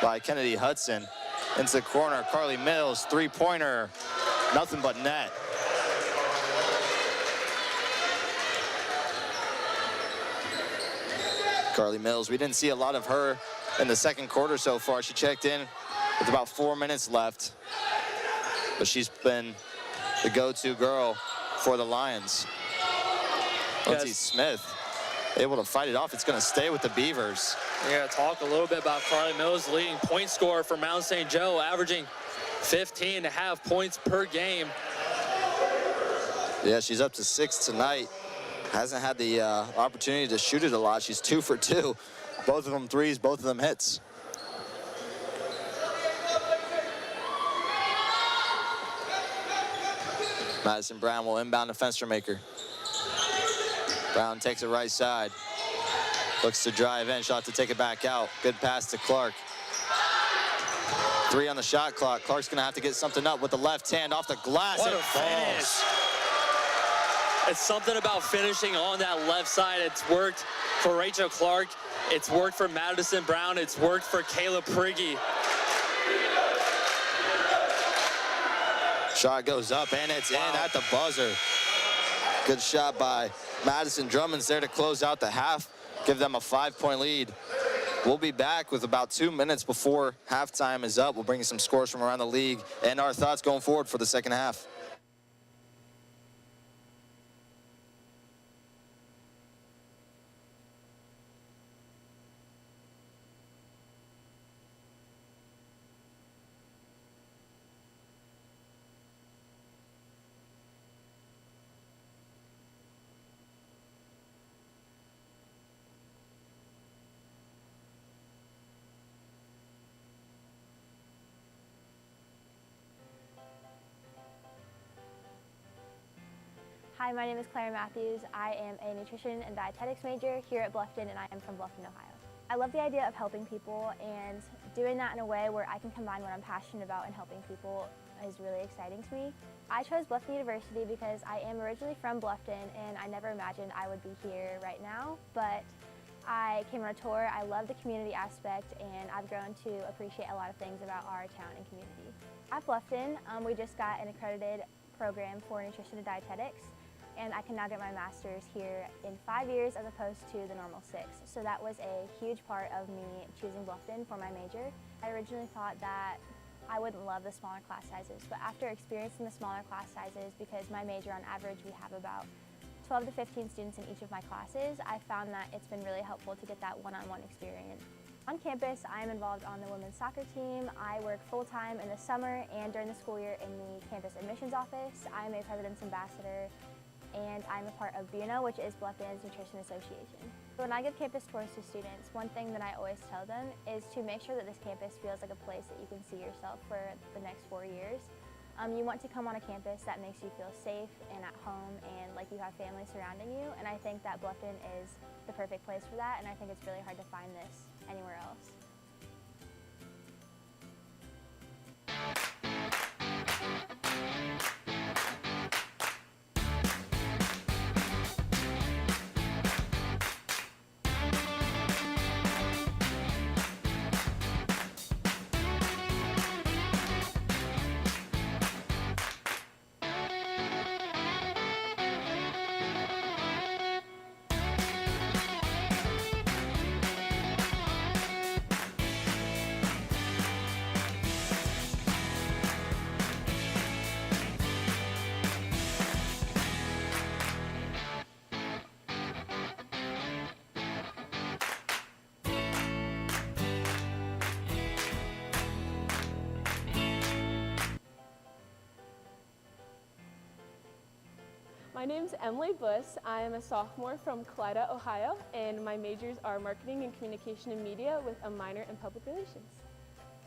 by Kennedy Hudson. Into the corner, Carly Mills, three-pointer, nothing but net. Carly Mills, we didn't see a lot of her in the second quarter so far. She checked in with about 4 minutes left, but she's been the go-to girl for the Lions. Lindsey Smith able to fight it off. It's going to stay with the Beavers. We're going to talk a little bit about Carly Mills, leading point scorer for Mount St. Joe, averaging 15.5 points per game. Yeah, she's up to 6 tonight. Hasn't had the opportunity to shoot it a lot. She's 2 for 2. Both of them threes, both of them hits. Madison Brown will inbound to Fenstermaker. Brown takes it right side. Looks to drive in, shot to take it back out. Good pass to Clark. 3 on the shot clock. Clark's gonna have to get something up with the left hand off the glass. What It a falls. finish. It's something about finishing on that left side. It's worked for Rachel Clark. It's worked for Madison Brown. It's worked for Kayla Prigge. Shot goes up and it's in at the buzzer. Good shot by Madison. Drummond's there to close out the half, give them a 5-point lead. We'll be back with about 2 minutes before halftime is up. We'll bring you some scores from around the league and our thoughts going forward for the second half. Hi, my name is Claire Matthews. I am a nutrition and dietetics major here at Bluffton, and I am from Bluffton, Ohio. I love the idea of helping people, and doing that in a way where I can combine what I'm passionate about and helping people is really exciting to me. I chose Bluffton University because I am originally from Bluffton, and I never imagined I would be here right now, but I came on a tour. I love the community aspect, and I've grown to appreciate a lot of things about our town and community. At Bluffton, we just got an accredited program for nutrition and dietetics, and I can now get my master's here in 5 years as opposed to the normal 6. So that was a huge part of me choosing Bluffton for my major. I originally thought that I wouldn't love the smaller class sizes, but after experiencing the smaller class sizes, because my major on average we have about 12 to 15 students in each of my classes, I found that it's been really helpful to get that one-on-one experience. On campus, I am involved on the women's soccer team. I work full-time in the summer and during the school year in the campus admissions office. I am a president's ambassador, and I'm a part of BUNO, which is Bluffton's Nutrition Association. When I give campus tours to students, one thing that I always tell them is to make sure that this campus feels like a place that you can see yourself for the next 4 years. You want to come on a campus that makes you feel safe and at home and like you have family surrounding you, and I think that Bluffton is the perfect place for that, and I think it's really hard to find this anywhere else. My name's Emily Buss. I am a sophomore from Clyda, Ohio, and my majors are marketing and communication and media with a minor in public relations.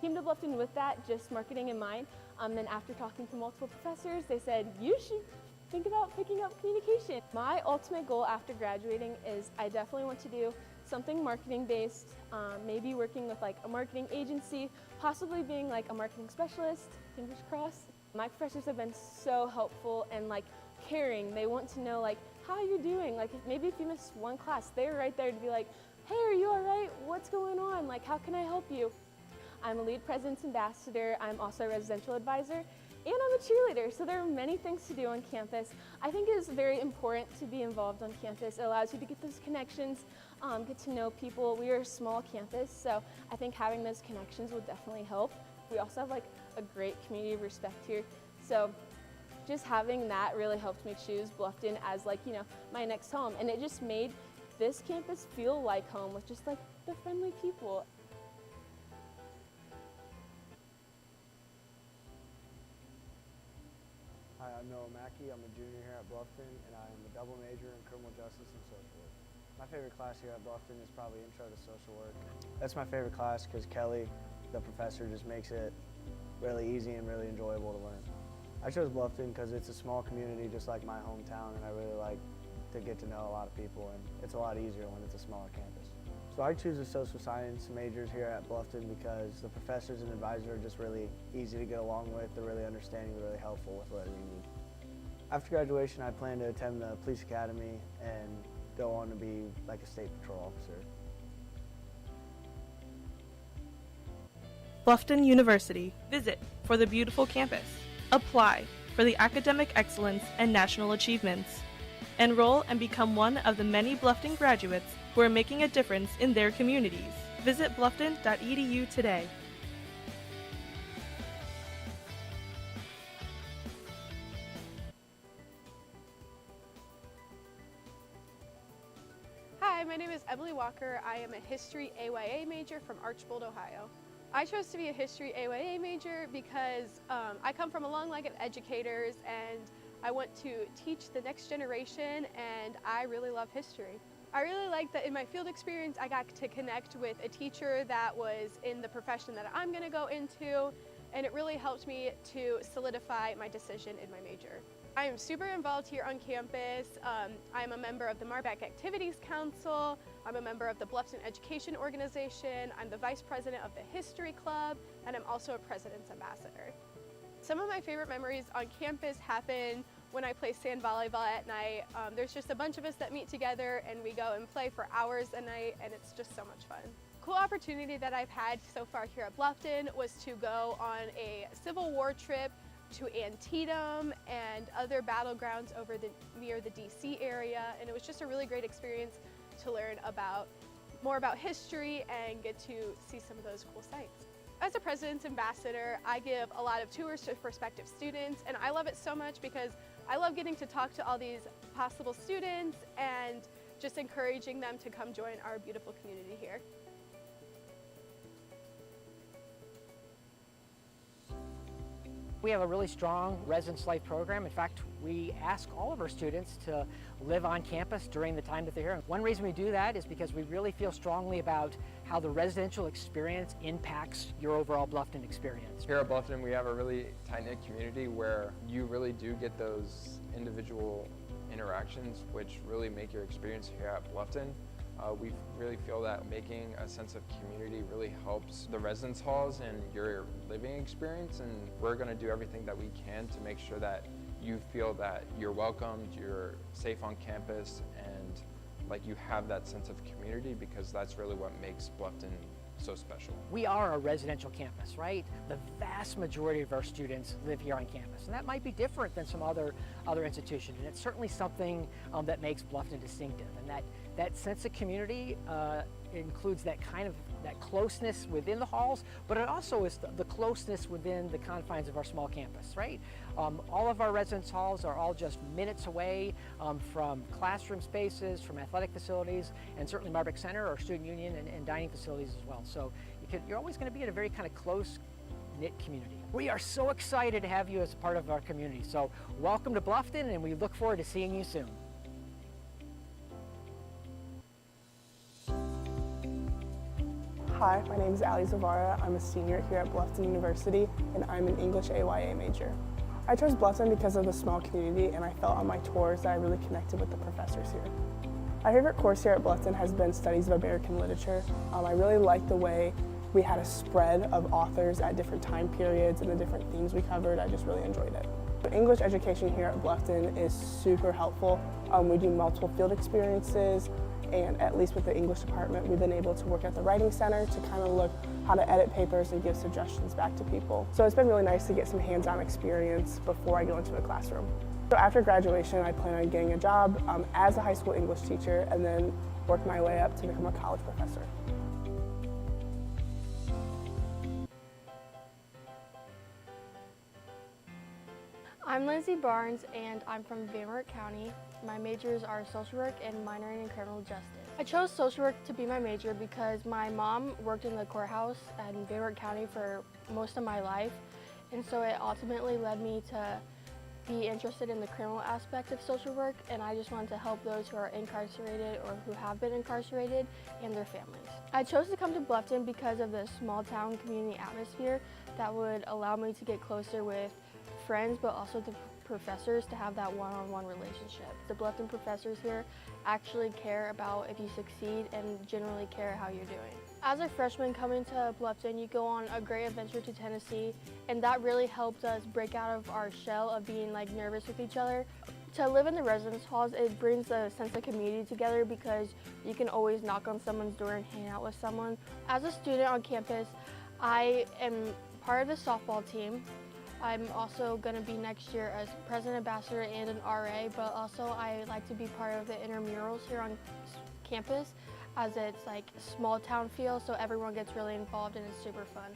Came to Bluffton with that, just marketing in mind. Then after talking to multiple professors, they said, you should think about picking up communication. My ultimate goal after graduating is I definitely want to do something marketing based, maybe working with like a marketing agency, possibly being like a marketing specialist, fingers crossed. My professors have been so helpful and like caring. They want to know like how you're doing. Like maybe if you missed one class, they're right there to be like, hey, are you all right? What's going on? Like, how can I help you? I'm a lead president's ambassador. I'm also a residential advisor, and I'm a cheerleader. So there are many things to do on campus. I think it is very important to be involved on campus. It allows you to get those connections, get to know people. We are a small campus, so I think having those connections will definitely help. We also have like a great community of respect here. So just having that really helped me choose Bluffton as like, you know, my next home. And it just made this campus feel like home with just like the friendly people. Hi, I'm Noah Mackey. I'm a junior here at Bluffton, and I am a double major in criminal justice and social work. My favorite class here at Bluffton is probably Intro to Social Work. That's my favorite class because Kelly, the professor, just makes it really easy and really enjoyable to learn. I chose Bluffton because it's a small community just like my hometown, and I really like to get to know a lot of people, and it's a lot easier when it's a smaller campus. So I choose the social science majors here at Bluffton because the professors and advisors are just really easy to get along with. They're really understanding, they're really helpful with whatever you need. After graduation, I plan to attend the police academy and go on to be like a state patrol officer. Bluffton University. Visit for the beautiful campus. Apply for the academic excellence and national achievements. Enroll and become one of the many Bluffton graduates who are making a difference in their communities. Visit bluffton.edu today. Hi, my name is Emily Walker. I am a History AYA major from Archbold, Ohio. I chose to be a History AYA major because I come from a long line of educators and I want to teach the next generation, and I really love history. I really like that in my field experience I got to connect with a teacher that was in the profession that I'm going to go into, and it really helped me to solidify my decision in my major. I am super involved here on campus. I'm a member of the Marbeck Activities Council. I'm a member of the Bluffton Education Organization. I'm the vice president of the History Club, and I'm also a president's ambassador. Some of my favorite memories on campus happen when I play sand volleyball at night. There's just a bunch of us that meet together and we go and play for hours a night, and it's just so much fun. Cool opportunity that I've had so far here at Bluffton was to go on a Civil War trip to Antietam and other battlegrounds over near the DC area, and it was just a really great experience to learn more about history and get to see some of those cool sites. As a President's Ambassador, I give a lot of tours to prospective students, and I love it so much because I love getting to talk to all these possible students and just encouraging them to come join our beautiful community here. We have a really strong residence life program. In fact, we ask all of our students to live on campus during the time that they're here. One reason we do that is because we really feel strongly about how the residential experience impacts your overall Bluffton experience. Here at Bluffton, we have a really tight-knit community where you really do get those individual interactions which really make your experience here at Bluffton. We really feel that making a sense of community really helps the residence halls and your living experience, and we're going to do everything that we can to make sure that you feel that you're welcomed, you're safe on campus, and like you have that sense of community, because that's really what makes Bluffton so special. We are a residential campus, right? The vast majority of our students live here on campus, and that might be different than some other institutions, and it's certainly something that makes Bluffton distinctive. And that sense of community includes that closeness within the halls, but it also is the closeness within the confines of our small campus, right? All of our residence halls are all just minutes away from classroom spaces, from athletic facilities, and certainly Marbeck Center, our student union, and dining facilities as well. So you're always going to be in a very kind of close-knit community. We are so excited to have you as a part of our community. So welcome to Bluffton, and we look forward to seeing you soon. Hi, my name is Ali Zavara. I'm a senior here at Bluffton University, and I'm an English AYA major. I chose Bluffton because of the small community, and I felt on my tours that I really connected with the professors here. My favorite course here at Bluffton has been Studies of American Literature. I really liked the way we had a spread of authors at different time periods and the different themes we covered. I just really enjoyed it. English education here at Bluffton is super helpful. We do multiple field experiences, and at least with the English department, we've been able to work at the Writing Center to kind of look how to edit papers and give suggestions back to people. So it's been really nice to get some hands-on experience before I go into a classroom. So after graduation, I plan on getting a job as a high school English teacher and then work my way up to become a college professor. I'm Lindsay Barnes, and I'm from Van Wert County. My majors are social work and minoring in criminal justice. I chose social work to be my major because my mom worked in the courthouse in Van Wert County for most of my life, and so it ultimately led me to be interested in the criminal aspect of social work, and I just wanted to help those who are incarcerated or who have been incarcerated and their families. I chose to come to Bluffton because of the small town community atmosphere that would allow me to get closer with friends, but also the professors, to have that one-on-one relationship. The Bluffton professors here actually care about if you succeed and generally care how you're doing. As a freshman coming to Bluffton, you go on a great adventure to Tennessee, and that really helped us break out of our shell of being nervous with each other. To live in the residence halls, it brings a sense of community together because you can always knock on someone's door and hang out with someone. As a student on campus, I am part of the softball team. I'm also going to be next year as president ambassador and an RA, but also I like to be part of the intramurals here on campus, as it's small town feel, so everyone gets really involved and it's super fun.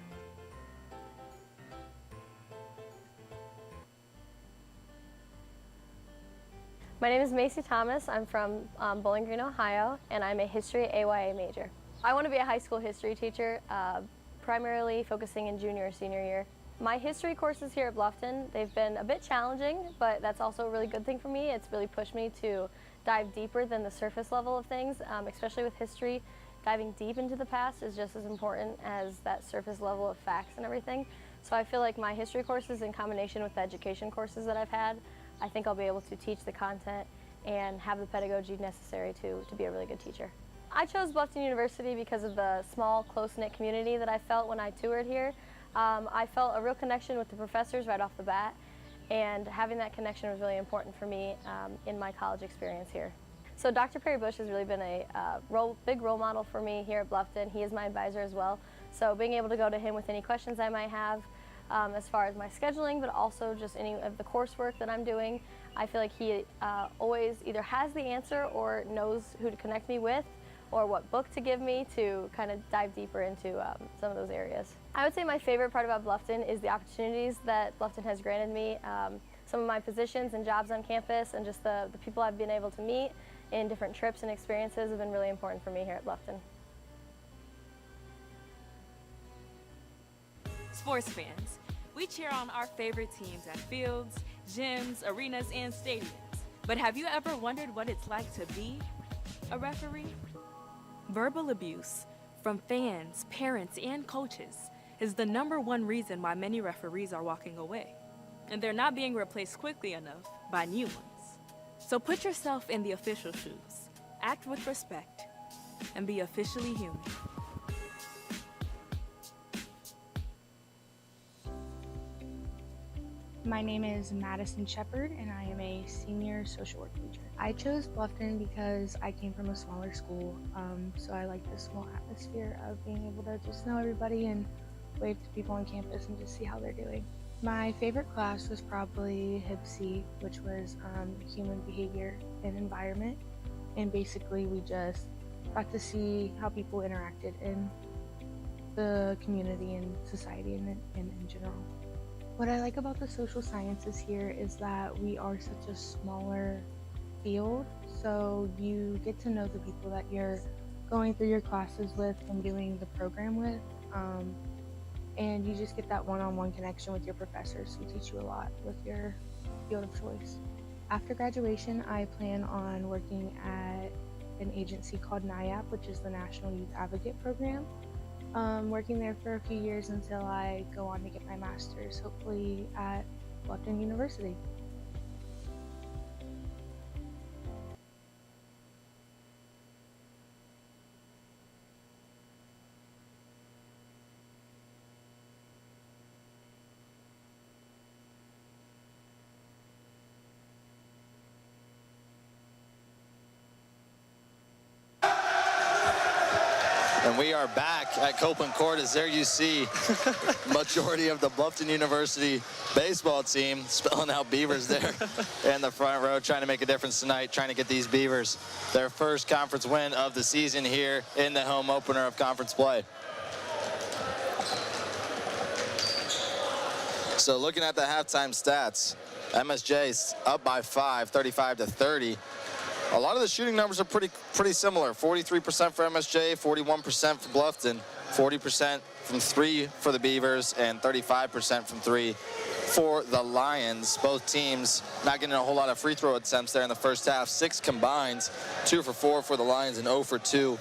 My name is Macy Thomas. I'm from Bowling Green, Ohio, and I'm a history AYA major. I want to be a high school history teacher, primarily focusing in junior or senior year. My history courses here at Bluffton, they've been a bit challenging, but that's also a really good thing for me. It's really pushed me to dive deeper than the surface level of things, especially with history. Diving deep into the past is just as important as that surface level of facts and everything. So I feel like my history courses, in combination with the education courses that I've had, I think I'll be able to teach the content and have the pedagogy necessary to be a really good teacher. I chose Bluffton University because of the small, close-knit community that I felt when I toured here. I felt a real connection with the professors right off the bat, and having that connection was really important for me in my college experience here. So Dr. Perry Bush has really been a big role model for me here at Bluffton. He is my advisor as well, so being able to go to him with any questions I might have as far as my scheduling, but also just any of the coursework that I'm doing, I feel like he always either has the answer or knows who to connect me with, or what book to give me to kind of dive deeper into some of those areas. I would say my favorite part about Bluffton is the opportunities that Bluffton has granted me. Some of my positions and jobs on campus, and just the people I've been able to meet in different trips and experiences have been really important for me here at Bluffton. Sports fans, we cheer on our favorite teams at fields, gyms, arenas, and stadiums. But have you ever wondered what it's like to be a referee? Verbal abuse from fans, parents, and coaches is the #1 reason why many referees are walking away. And they're not being replaced quickly enough by new ones. So put yourself in the official shoes, act with respect, and be officially human. My name is Madison Shepard, and I am a senior social work major. I chose Bluffton because I came from a smaller school, so I like the small atmosphere of being able to just know everybody and wave to people on campus and just see how they're doing. My favorite class was probably HIBC, which was Human Behavior and Environment, and basically we just got to see how people interacted in the community and society and in general. What I like about the social sciences here is that we are such a smaller field, so you get to know the people that you're going through your classes with and doing the program with, and you just get that one-on-one connection with your professors who teach you a lot with your field of choice. After graduation, I plan on working at an agency called NIAP, which is the National Youth Advocate Program. Working there for a few years until I go on to get my master's, hopefully at Bluffton University. And we are back at Copeland Court, as there you see majority of the Bluffton University baseball team spelling out Beavers there in the front row, trying to make a difference tonight, trying to get these Beavers their first conference win of the season here in the home opener of conference play. So looking at the halftime stats, MSJ's up by 5, 35-30. A lot of the shooting numbers are pretty similar. 43% for MSJ, 41% for Bluffton, 40% from 3 for the Beavers, and 35% from 3 for the Lions. Both teams not getting a whole lot of free throw attempts there in the first half. 6 combined, 2 for 4 for the Lions and 0 for 2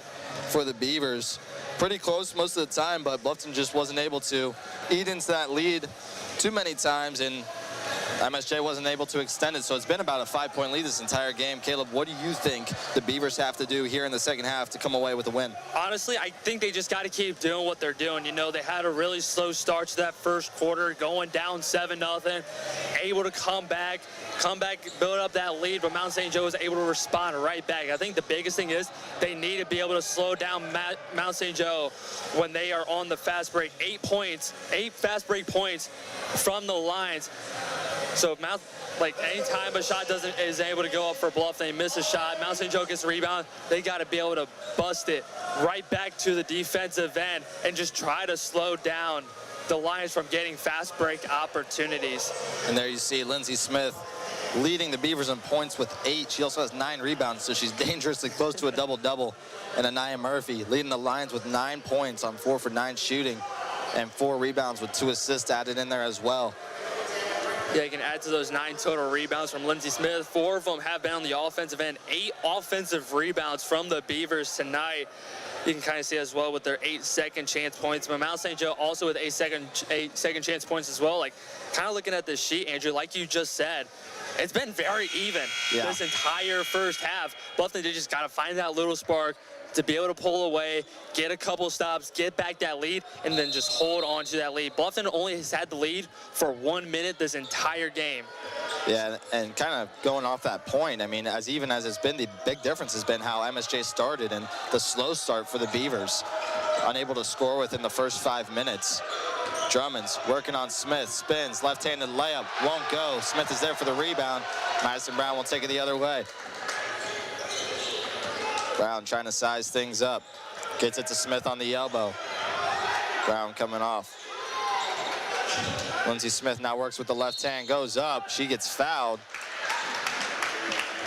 for the Beavers. Pretty close most of the time, but Bluffton just wasn't able to eat into that lead too many times, and MSJ wasn't able to extend it, so it's been about a 5-point lead this entire game. Caleb, what do you think the Beavers have to do here in the second half to come away with a win? Honestly, I think they just got to keep doing what they're doing. You know, they had a really slow start to that first quarter, going down 7-0, able to come back, build up that lead, but Mount St. Joe was able to respond right back. I think the biggest thing is they need to be able to slow down Mount St. Joe when they are on the fast break. 8 fast break points from the Lions. So anytime a shot is able to go up for Bluff, they miss a shot, Mount St. Joe gets a rebound, they got to be able to bust it right back to the defensive end and just try to slow down the Lions from getting fast break opportunities. And there you see Lindsey Smith leading the Beavers in points with 8. She also has 9 rebounds, so she's dangerously close to a double-double. And Anaya Murphy leading the Lions with 9 points on 4 for 9 shooting and 4 rebounds with 2 assists added in there as well. Yeah, you can add to those 9 total rebounds from Lindsey Smith. 4 of them have been on the offensive end. 8 offensive rebounds from the Beavers tonight. You can kind of see as well with their 8 second chance points. But Mount St. Joe also with 8 second chance points as well. Like, kind of looking at this sheet, Andrew, like you just said, it's been very even this entire first half. Bluffton, they just got to find that little spark to be able to pull away, get a couple stops, get back that lead, and then just hold on to that lead. Bluffton only has had the lead for 1 minute this entire game. Yeah, and kind of going off that point, I mean, as even as it's been, the big difference has been how MSJ started and the slow start for the Beavers. Unable to score within the first 5 minutes. Drummond's working on Smith, spins, left-handed layup, won't go. Smith is there for the rebound. Madison Brown will take it the other way. Brown trying to size things up. Gets it to Smith on the elbow. Brown coming off. Lindsey Smith now works with the left hand, goes up. She gets fouled.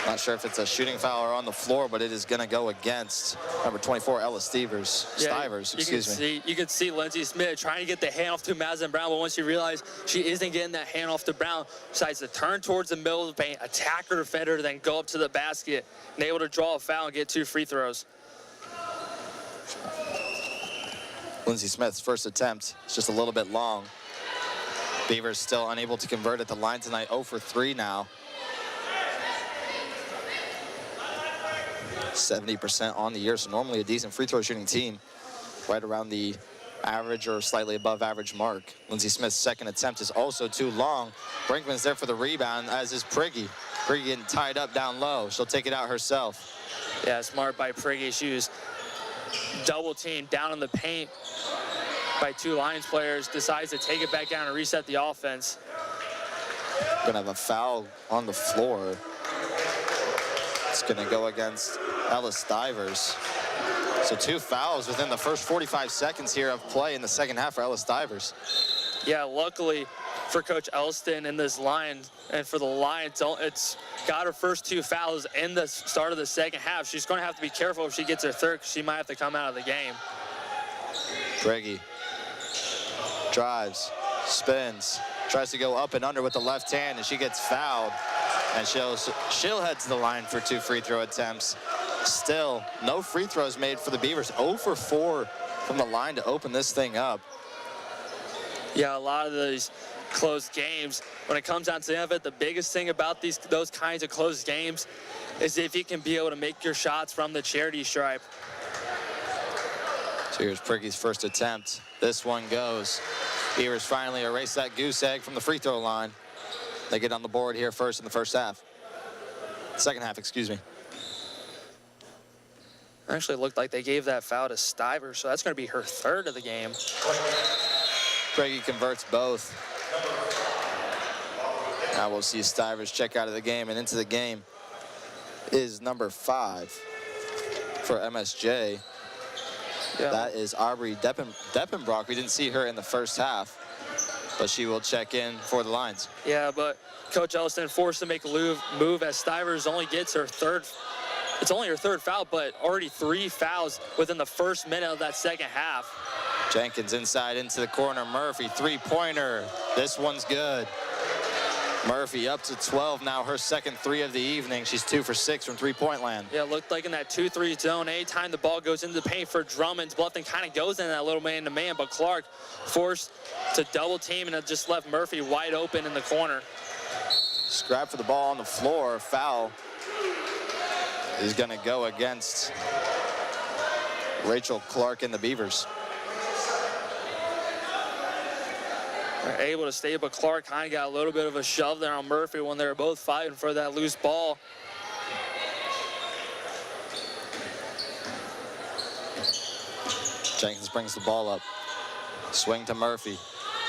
Not sure if it's a shooting foul or on the floor, but it is going to go against number 24, Ella Stivers. You can see Lindsey Smith trying to get the handoff to Madison Brown, but once you realize she isn't getting that handoff to Brown, decides to turn towards the middle of the paint, attack her defender, then go up to the basket, and able to draw a foul and get 2 free throws. Lindsey Smith's first attempt is just a little bit long. Beavers still unable to convert at the line tonight, 0 for 3 now. 70% on the year, so normally a decent free throw shooting team, right around the average or slightly above average mark. Lindsey Smith's second attempt is also too long. Brinkman's there for the rebound, as is Priggy. Priggy getting tied up down low. She'll take it out herself. Yeah, smart by Priggy. She was double teamed down in the paint by 2 Lions players, decides to take it back down and reset the offense. Gonna have a foul on the floor. It's gonna go against Ella Stivers. So 2 fouls within the first 45 seconds here of play in the second half for Ella Stivers. Yeah, luckily for Coach Elston and this line, and for the Lions, it's got her first 2 fouls in the start of the second half. She's going to have to be careful if she gets her third, because she might have to come out of the game. Briggy drives, spins, tries to go up and under with the left hand, and she gets fouled. And she'll head to the line for 2 free throw attempts. Still, no free throws made for the Beavers. 0 for 4 from the line to open this thing up. Yeah, a lot of these close games, when it comes down to the end of it, the biggest thing about those kinds of close games is if you can be able to make your shots from the charity stripe. So here's Priggy's first attempt. This one goes. Beavers finally erase that goose egg from the free throw line. They get on the board here first in the first half. Second half, excuse me. Actually looked like they gave that foul to Stivers, so that's going to be her third of the game. Priggy converts both. Now we'll see Stivers check out of the game, and into the game is number 5 for MSJ. Yeah. That is Aubrey Deppenbrock. We didn't see her in the first half, but she will check in for the Lions. Yeah, but Coach Elston forced to make a move as Stivers only gets her third. It's only her third foul, but already 3 fouls within the first minute of that second half. Jenkins inside into the corner. Murphy, 3-pointer. This one's good. Murphy up to 12 now, her second three of the evening. She's 2 for 6 from three-point land. Yeah, it looked like in that 2-3 zone, anytime the ball goes into the paint for Drummond, Bluffton kind of goes in that little man-to-man, but Clark forced to double team, and it just left Murphy wide open in the corner. Scrap for the ball on the floor. Foul is going to go against Rachel Clark and the Beavers. They're able to stay, but Clark kind of got a little bit of a shove there on Murphy when they were both fighting for that loose ball. Jenkins brings the ball up. Swing to Murphy.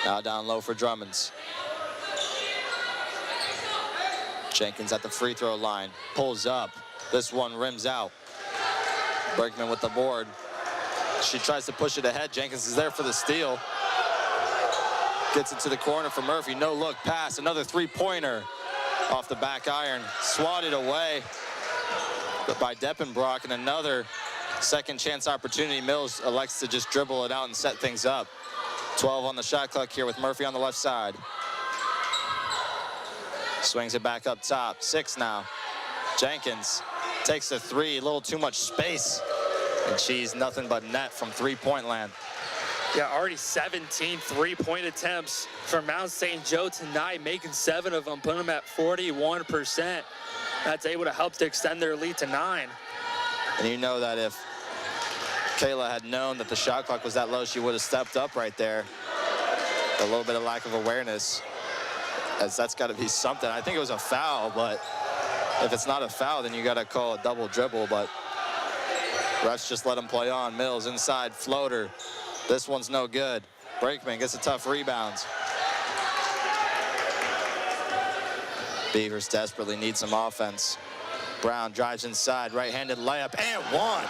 Now down low for Drummonds. Jenkins at the free throw line. Pulls up. This one rims out. Bergman with the board. She tries to push it ahead. Jenkins is there for the steal. Gets it to the corner for Murphy. No look pass. Another three-pointer off the back iron. Swatted away by Deppenbrock, and another second chance opportunity. Mills elects to just dribble it out and set things up. 12 on the shot clock here with Murphy on the left side. Swings it back up top. 6 now. Jenkins takes a three. A little too much space. And she's nothing but net from three-point land. Yeah, already 17 three-point attempts for Mount St. Joe tonight, making 7 of them, putting them at 41%. That's able to help to extend their lead to 9. And you know that if Kayla had known that the shot clock was that low, she would have stepped up right there. A little bit of lack of awareness, as that's got to be something. I think it was a foul, but if it's not a foul, then you got to call a double dribble. But refs just let him play on. Mills inside floater. This one's no good. Brakeman gets a tough rebound. Beavers desperately need some offense. Brown drives inside, right-handed layup, and one.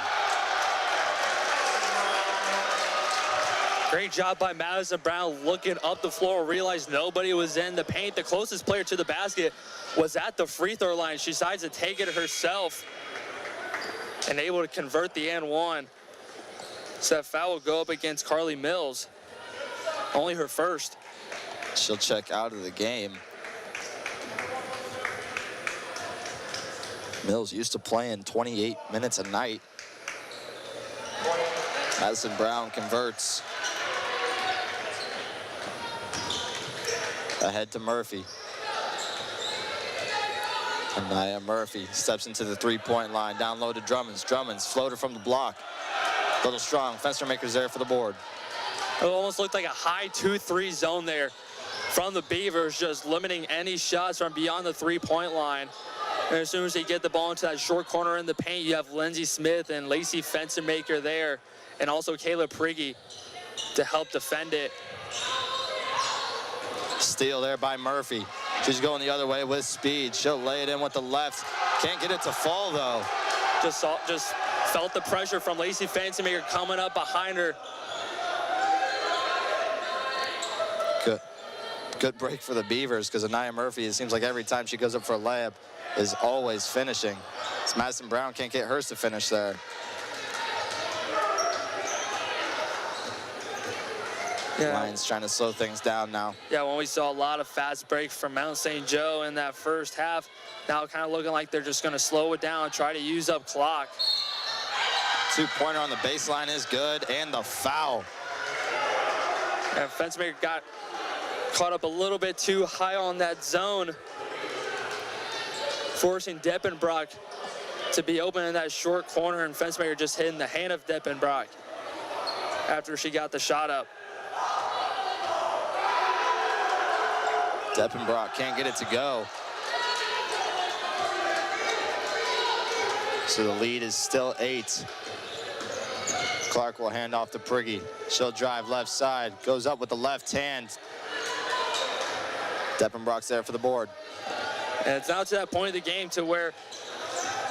Great job by Madison Brown looking up the floor, realized nobody was in the paint. The closest player to the basket was at the free throw line. She decides to take it herself and able to convert the and one. So that foul will go up against Carly Mills. Only her first. She'll check out of the game. Mills used to playing 28 minutes a night. Madison Brown converts. Ahead to Murphy. Anaya Murphy steps into the three-point line. Down low to Drummonds. Drummonds floater from the block. Little strong. Fenster makers there for the board. It almost looked like a high 2-3 zone there from the Beavers, just limiting any shots from beyond the three-point line. And as soon as they get the ball into that short corner in the paint, you have Lindsey Smith and Lacey Fenstermaker there, and also Kayla Prigge to help defend it. Steal there by Murphy. She's going the other way with speed. She'll lay it in with the left. Can't get it to fall, though. Just felt the pressure from Lacey Fenstermaker coming up behind her. Good break for the Beavers, because Anaya Murphy, it seems like every time she goes up for a layup, is always finishing. So Madison Brown can't get hers to finish there. Yeah. Lions trying to slow things down now. Yeah, when we saw a lot of fast breaks from Mount St. Joe in that first half, now kind of looking like they're just going to slow it down, try to use up clock. Two-pointer on the baseline is good, and the foul. And Fenstermaker got caught up a little bit too high on that zone, forcing Deppenbrock to be open in that short corner, and Fenstermaker just hitting the hand of Deppenbrock after she got the shot up. Deppenbrock can't get it to go. So the lead is still 8. Clark will hand off to Prigge. She'll drive left side, goes up with the left hand. Deppenbrock's there for the board. And it's now to that point of the game to where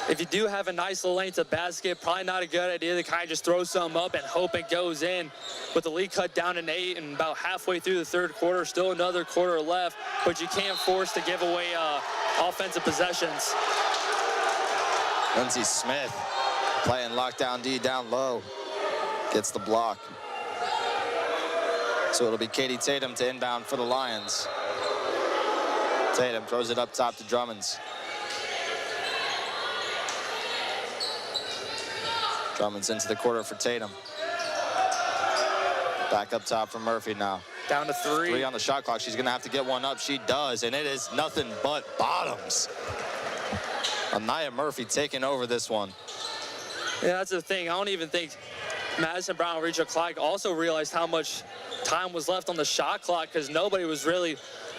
if you do have a nice little lane to basket, probably not a good idea to kind of just throw some up and hope it goes in. With the lead cut down to 8 and about halfway through the third quarter, still another quarter left, but you can't force to give away offensive possessions. Lindsey Smith playing lockdown D down low. Gets the block. So it'll be Katie Tatum to inbound for the Lions. Tatum throws it up top to Drummonds. Drummonds into the quarter for Tatum. Back up top for Murphy now. Down to 3. 3 on the shot clock. She's going to have to get one up. She does, and it is nothing but bottoms. Anaya Murphy taking over this one. Yeah, that's the thing. I don't even think Madison Brown and Rachel Clark also realized how much time was left on the shot clock because nobody was really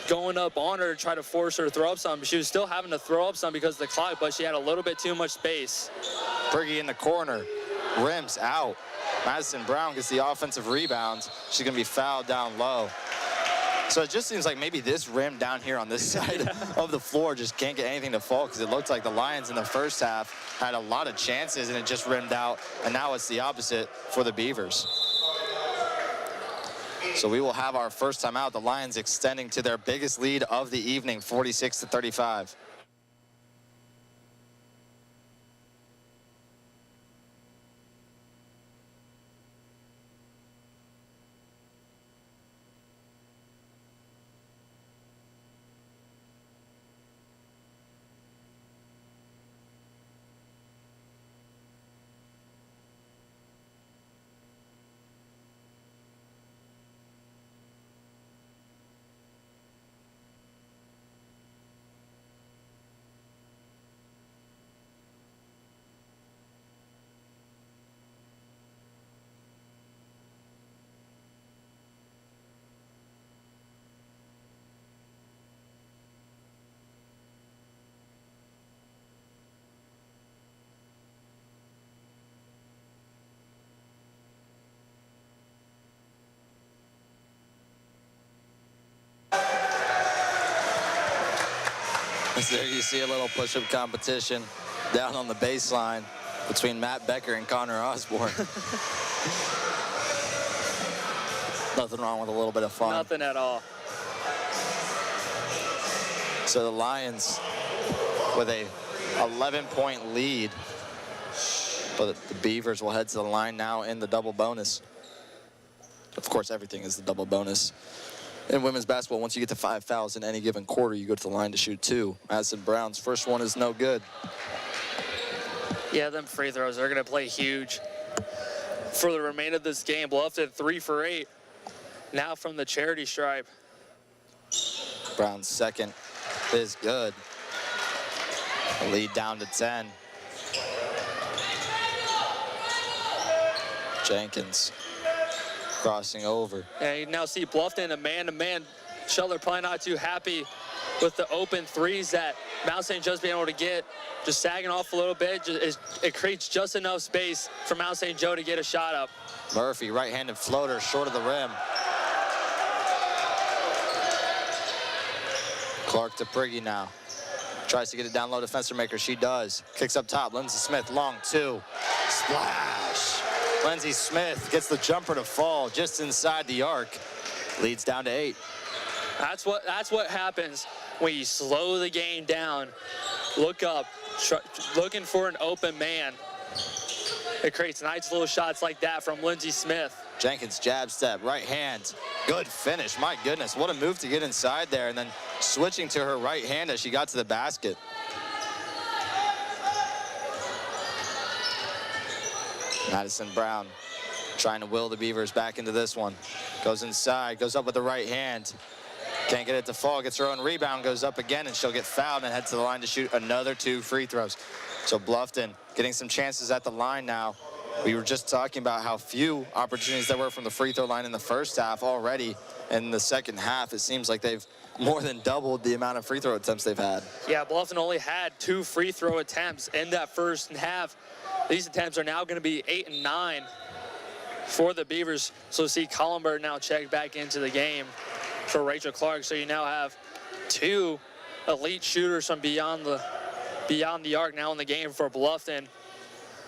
going up on her to try to force her to throw up some. She was still having to throw up some because of the clock, but she had a little bit too much space. Prigge in the corner. Rims out. Madison Brown gets the offensive rebound. She's going to be fouled down low. So it just seems like maybe this rim down here on this side of the floor just can't get anything to fall because it looked like the Lions in the first half had a lot of chances and it just rimmed out. And now it's the opposite for the Beavers. So we will have our first timeout. The Lions extending to their biggest lead of the evening, 46-35. There you see a little push-up competition down on the baseline between Matt Becker and Connor Osborne. Nothing wrong with a little bit of fun. Nothing at all. So the Lions with a 11-point lead, but the Beavers will head to the line now in the double bonus. Of course, everything is the double bonus. In women's basketball, once you get to 5 fouls in any given quarter, you go to the line to shoot 2. Madison Brown's first one is no good. Yeah, them free throws are going to play huge for the remainder of this game. Bluffton 3 for 8. Now from the charity stripe. Brown's second is good. The lead down to 10. Jenkins crossing over. And you now see Bluffton a man-to-man. Shelter probably not too happy with the open threes that Mount St. Joe's being able to get. Just sagging off a little bit. It creates just enough space for Mount St. Joe to get a shot up. Murphy, right-handed floater, short of the rim. Clark to Prigge now. Tries to get it down low to fencer maker. She does. Kicks up top. Lindsey Smith, long 2. Splash. Lindsey Smith gets the jumper to fall just inside the arc. Leads down to 8. That's what happens when you slow the game down. Look up, looking for an open man. It creates nice little shots like that from Lindsey Smith. Jenkins jab step, right hand. Good finish. My goodness, what a move to get inside there, and then switching to her right hand as she got to the basket. Madison Brown trying to will the Beavers back into this one. Goes inside, goes up with the right hand. Can't get it to fall, gets her own rebound, goes up again, and she'll get fouled and head to the line to shoot another 2 free throws. So Bluffton getting some chances at the line now. We were just talking about how few opportunities there were from the free throw line in the first half already. In the second half, it seems like they've more than doubled the amount of free throw attempts they've had. Yeah, Bluffton only had 2 free throw attempts in that first half. These attempts are now going to be 8 and 9 for the Beavers. So see Collenberg now check back into the game for Rachel Clark. So you now have 2 elite shooters from beyond the arc now in the game for Bluffton.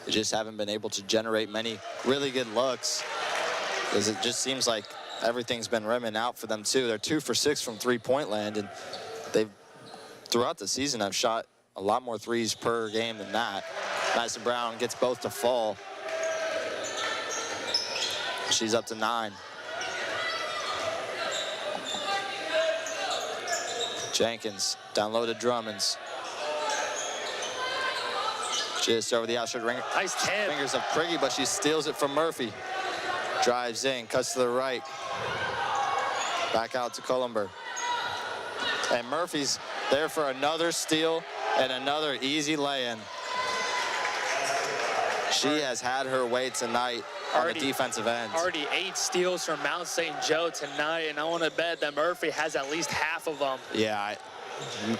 They just haven't been able to generate many really good looks, because it just seems like everything's been rimming out for them too. They're 2 for 6 from three-point land, and they've throughout the season have shot a lot more threes per game than that. Madison Brown gets both to fall. She's up to 9. Jenkins down low to Drummonds. Just over the outside ring. Nice tip. Fingers of Priggy, but she steals it from Murphy. Drives in, cuts to the right. Back out to Columber. And Murphy's there for another steal and another easy lay-in. She has had her way tonight on the defensive end. Already 8 steals from Mount St. Joe tonight, and I want to bet that Murphy has at least half of them. Yeah,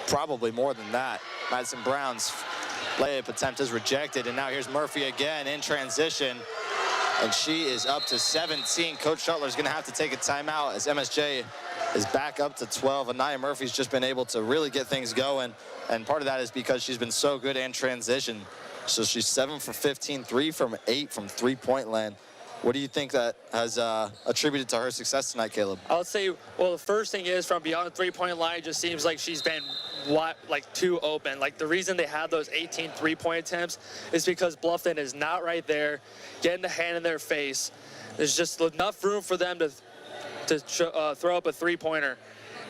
probably more than that. Madison Brown's layup attempt is rejected, and now here's Murphy again in transition, and she is up to 17. Coach Shuttler is going to have to take a timeout as MSJ is back up to 12. Anaya Murphy's just been able to really get things going, and part of that is because she's been so good in transition. So she's 7 for 15, 3 from 8 from three-point land. What do you think that has attributed to her success tonight, Caleb? I would say, well, the first thing is from beyond the three-point line, it just seems like she's been too open. Like the reason they have those 18 three-point attempts is because Bluffton is not right there, getting the hand in their face. There's just enough room for them to throw up a three-pointer,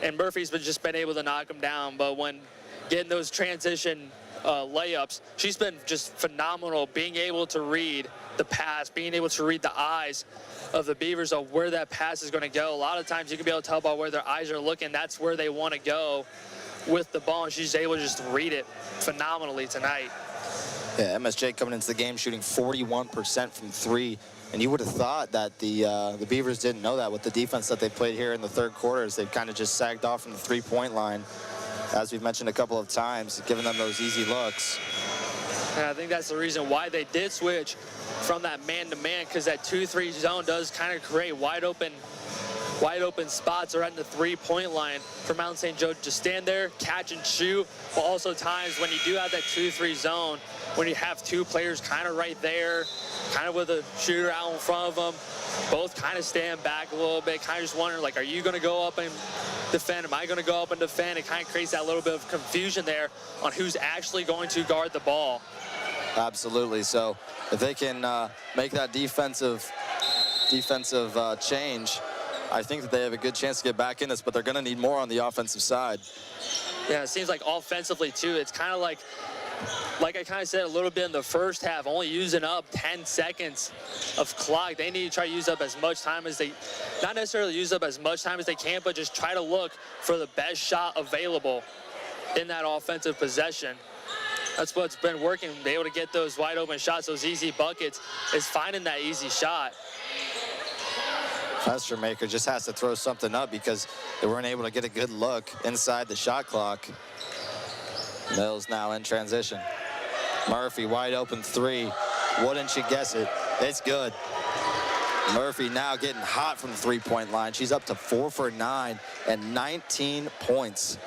and Murphy's just been able to knock them down. But when getting those transition layups, she's been just phenomenal, being able to read the pass, being able to read the eyes of the Beavers of where that pass is going to go. A lot of times you can be able to tell by where their eyes are looking, that's where they want to go with the ball, and she's able to just read it phenomenally tonight. Yeah, MSJ coming into the game shooting 41% from 3, and you would have thought that the Beavers didn't know that with the defense that they played here in the third quarter, as they've kind of just sagged off from the three-point line, as we've mentioned a couple of times, giving them those easy looks. And I think that's the reason why they did switch from that man-to-man, because that 2-3 zone does kind of create wide open spots right in the three-point line for Mount St. Joe to stand there, catch and shoot, but also times when you do have that 2-3 zone, when you have two players kind of right there, kind of with a shooter out in front of them, both kind of stand back a little bit, kind of just wondering, like, are you going to go up and defend? Am I going to go up and defend? It kind of creates that little bit of confusion there on who's actually going to guard the ball. Absolutely. So if they can make that defensive change, I think that they have a good chance to get back in this, but they're going to need more on the offensive side. Yeah, it seems like offensively, too, it's kind of like I kind of said a little bit in the first half, only using up 10 seconds of clock. They need to try to use up as much time as they, not necessarily use up as much time as they can, but just try to look for the best shot available in that offensive possession. That's what's been working. Be able to get those wide open shots, those easy buckets, is finding that easy shot. Festermaker just has to throw something up because they weren't able to get a good look inside the shot clock. Mills now in transition. Murphy wide open 3. Wouldn't you guess it? It's good. Murphy now getting hot from the three-point line. She's up to 4 for 9 and 19 points.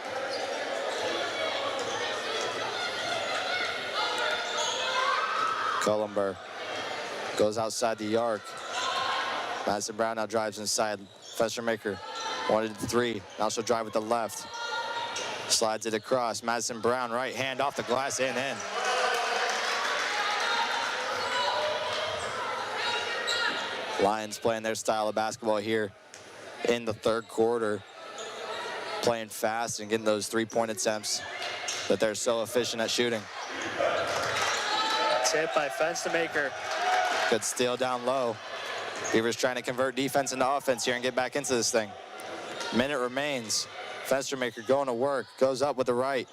Columber goes outside the arc. Madison Brown now drives inside. Festermaker wanted 3. Now she'll drive with the left. Slides it across. Madison Brown right hand off the glass and in. Lions playing their style of basketball here in the third quarter. Playing fast and getting those three-point attempts that they're so efficient at shooting. Tip by Festermaker. Good steal down low. Beavers trying to convert defense into offense here and get back into this thing. Minute remains. Festermaker going to work, goes up with the right,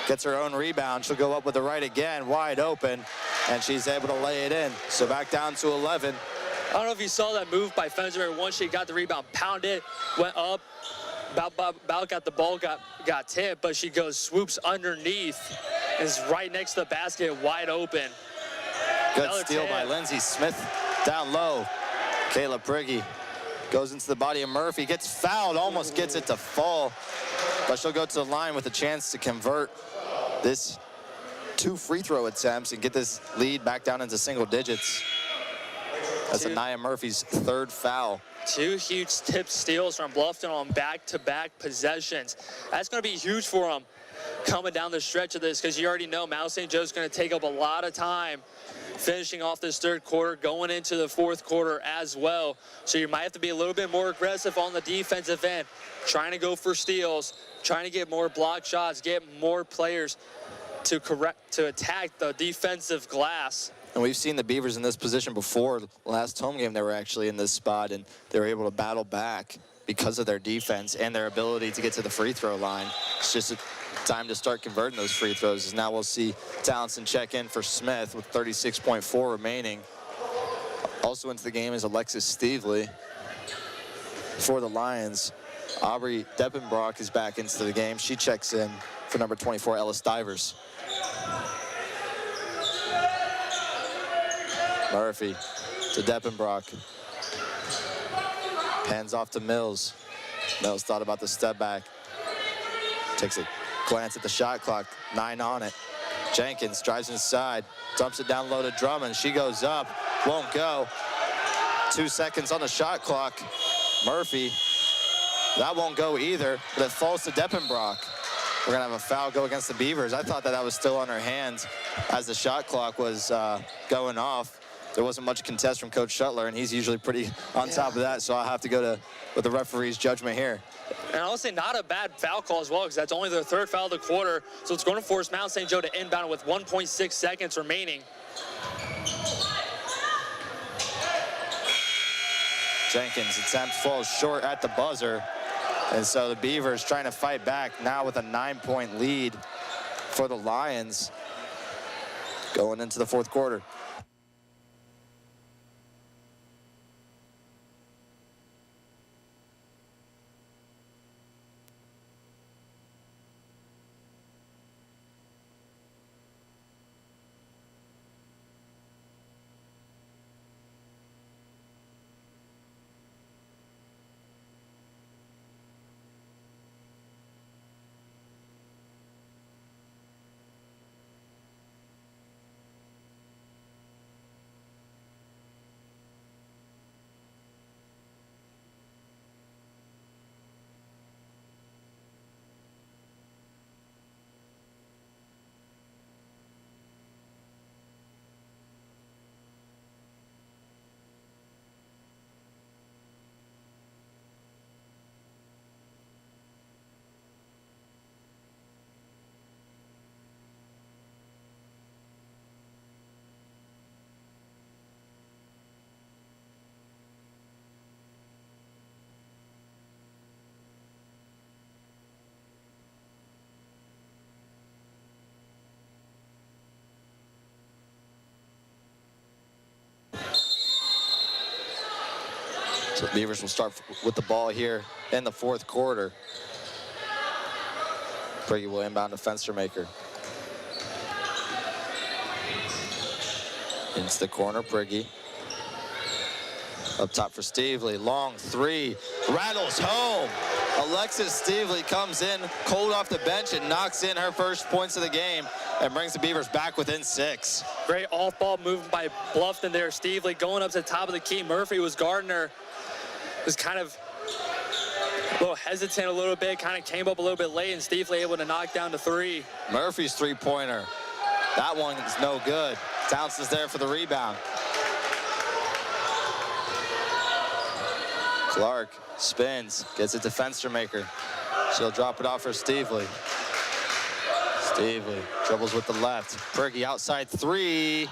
gets her own rebound. She'll go up with the right again, wide open, and she's able to lay it in. So back down to 11. I don't know if you saw that move by Festermaker. Once she got the rebound, pounded, went up, about got the ball, got tipped, but she goes, swoops underneath, is right next to the basket, wide open. Good Another steal tip by Lindsey Smith down low. Kayla Priggy goes into the body of Murphy, gets fouled, almost gets it to fall, but she'll go to the line with a chance to convert this 2 free throw attempts and get this lead back down into single digits. That's Anaya Murphy's 3rd foul. 2 huge tip steals from Bluffton on back-to-back possessions. That's going to be huge for them coming down the stretch of this, because you already know Mount St. Joe's going to take up a lot of time finishing off this third quarter, going into the fourth quarter as well. So you might have to be a little bit more aggressive on the defensive end, trying to go for steals, trying to get more block shots, get more players to attack the defensive glass. And we've seen the Beavers in this position before. Last home game, they were actually in this spot, and they were able to battle back because of their defense and their ability to get to the free throw line. It's just time to start converting those free throws, as now we'll see Townsend check in for Smith with 36.4 remaining. Also into the game is Alexis Stevely for the Lions. Aubrey Deppenbrock is back into the game. She checks in for number 24, Ellis Divers. Murphy to Deppenbrock. Hands off to Mills. Mills thought about the step back. Takes a glance at the shot clock, 9 on it. Jenkins drives inside, dumps it down low to Drummond. She goes up, won't go. 2 seconds on the shot clock. Murphy, that won't go either, but it falls to Deppenbrock. We're gonna have a foul go against the Beavers. I thought that was still on her hands as the shot clock was going off. There wasn't much contest from Coach Shuttler, and he's usually pretty on top of that, so I'll have to go with the referee's judgment here. And honestly, not a bad foul call as well, because that's only their 3rd foul of the quarter, so it's going to force Mount St. Joe to inbound with 1.6 seconds remaining. Jenkins' attempt falls short at the buzzer, and so the Beavers trying to fight back now with a 9-point lead for the Lions going into the 4th quarter. So the Beavers will start with the ball here in the 4th quarter. Priggy will inbound to Fenstermaker. Into the corner, Priggy. Up top for Stevely, long 3, rattles home. Alexis Stevely comes in cold off the bench and knocks in her first points of the game and brings the Beavers back within 6. Great off-ball movement by Bluffton there. Stevely going up to the top of the key. Murphy was guarding her. Was kind of a little hesitant a little bit, kind of came up a little bit late, and Stevely able to knock down the 3. Murphy's 3-pointer. That one is no good. Townsend's there for the rebound. Clark spins, gets it to Fenstermaker. She'll drop it off for Stevely. Stevely dribbles with the left. Priggy outside 3,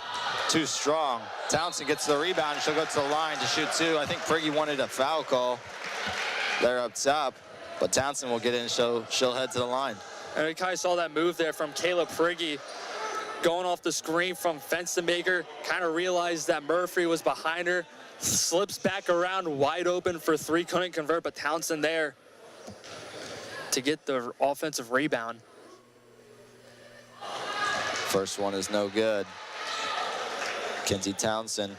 too strong. Townsend gets the rebound, and she'll go to the line to shoot 2. I think Priggy wanted a foul call there up top, but Townsend will get in, so she'll head to the line. And we kind of saw that move there from Kayla Priggy, going off the screen from Fenstermaker, kind of realized that Murphy was behind her, slips back around wide open for 3, couldn't convert, but Townsend there to get the offensive rebound. First one is no good. Kenzie Townsend,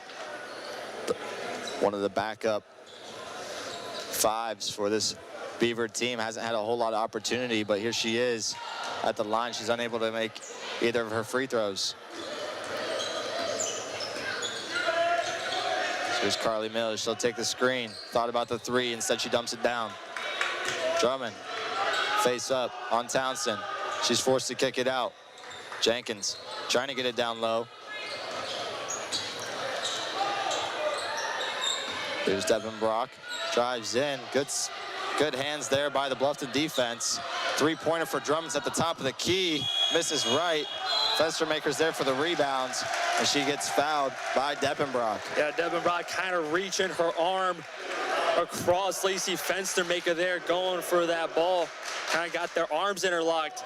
one of the backup 5s for this Beaver team, hasn't had a whole lot of opportunity, but here she is at the line. She's unable to make either of her free throws. So here's Carly Mills. She'll take the screen. Thought about the 3, instead she dumps it down. Drummond, face up on Townsend. She's forced to kick it out. Jenkins trying to get it down low. Here's Devin Brock, drives in. Good hands there by the Bluffton defense. Three-pointer for Drummond's at the top of the key. Misses right. Fenstermaker's there for the rebounds, and she gets fouled by Deppenbrock. Yeah, Deppenbrock kind of reaching her arm across Lacey Fenstermaker there, going for that ball. Kind of got their arms interlocked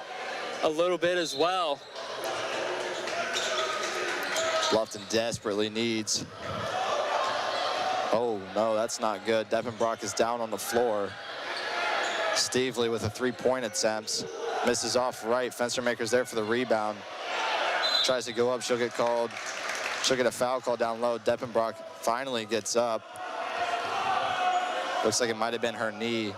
a little bit as well. Bluffton desperately needs. Oh, no, that's not good. Deppenbrock is down on the floor. Stevely with a three-point attempt. Misses off right. Fenstermaker's there for the rebound. Tries to go up. She'll get called. She'll get a foul call down low. Deppenbrock finally gets up. Looks like it might have been her knee.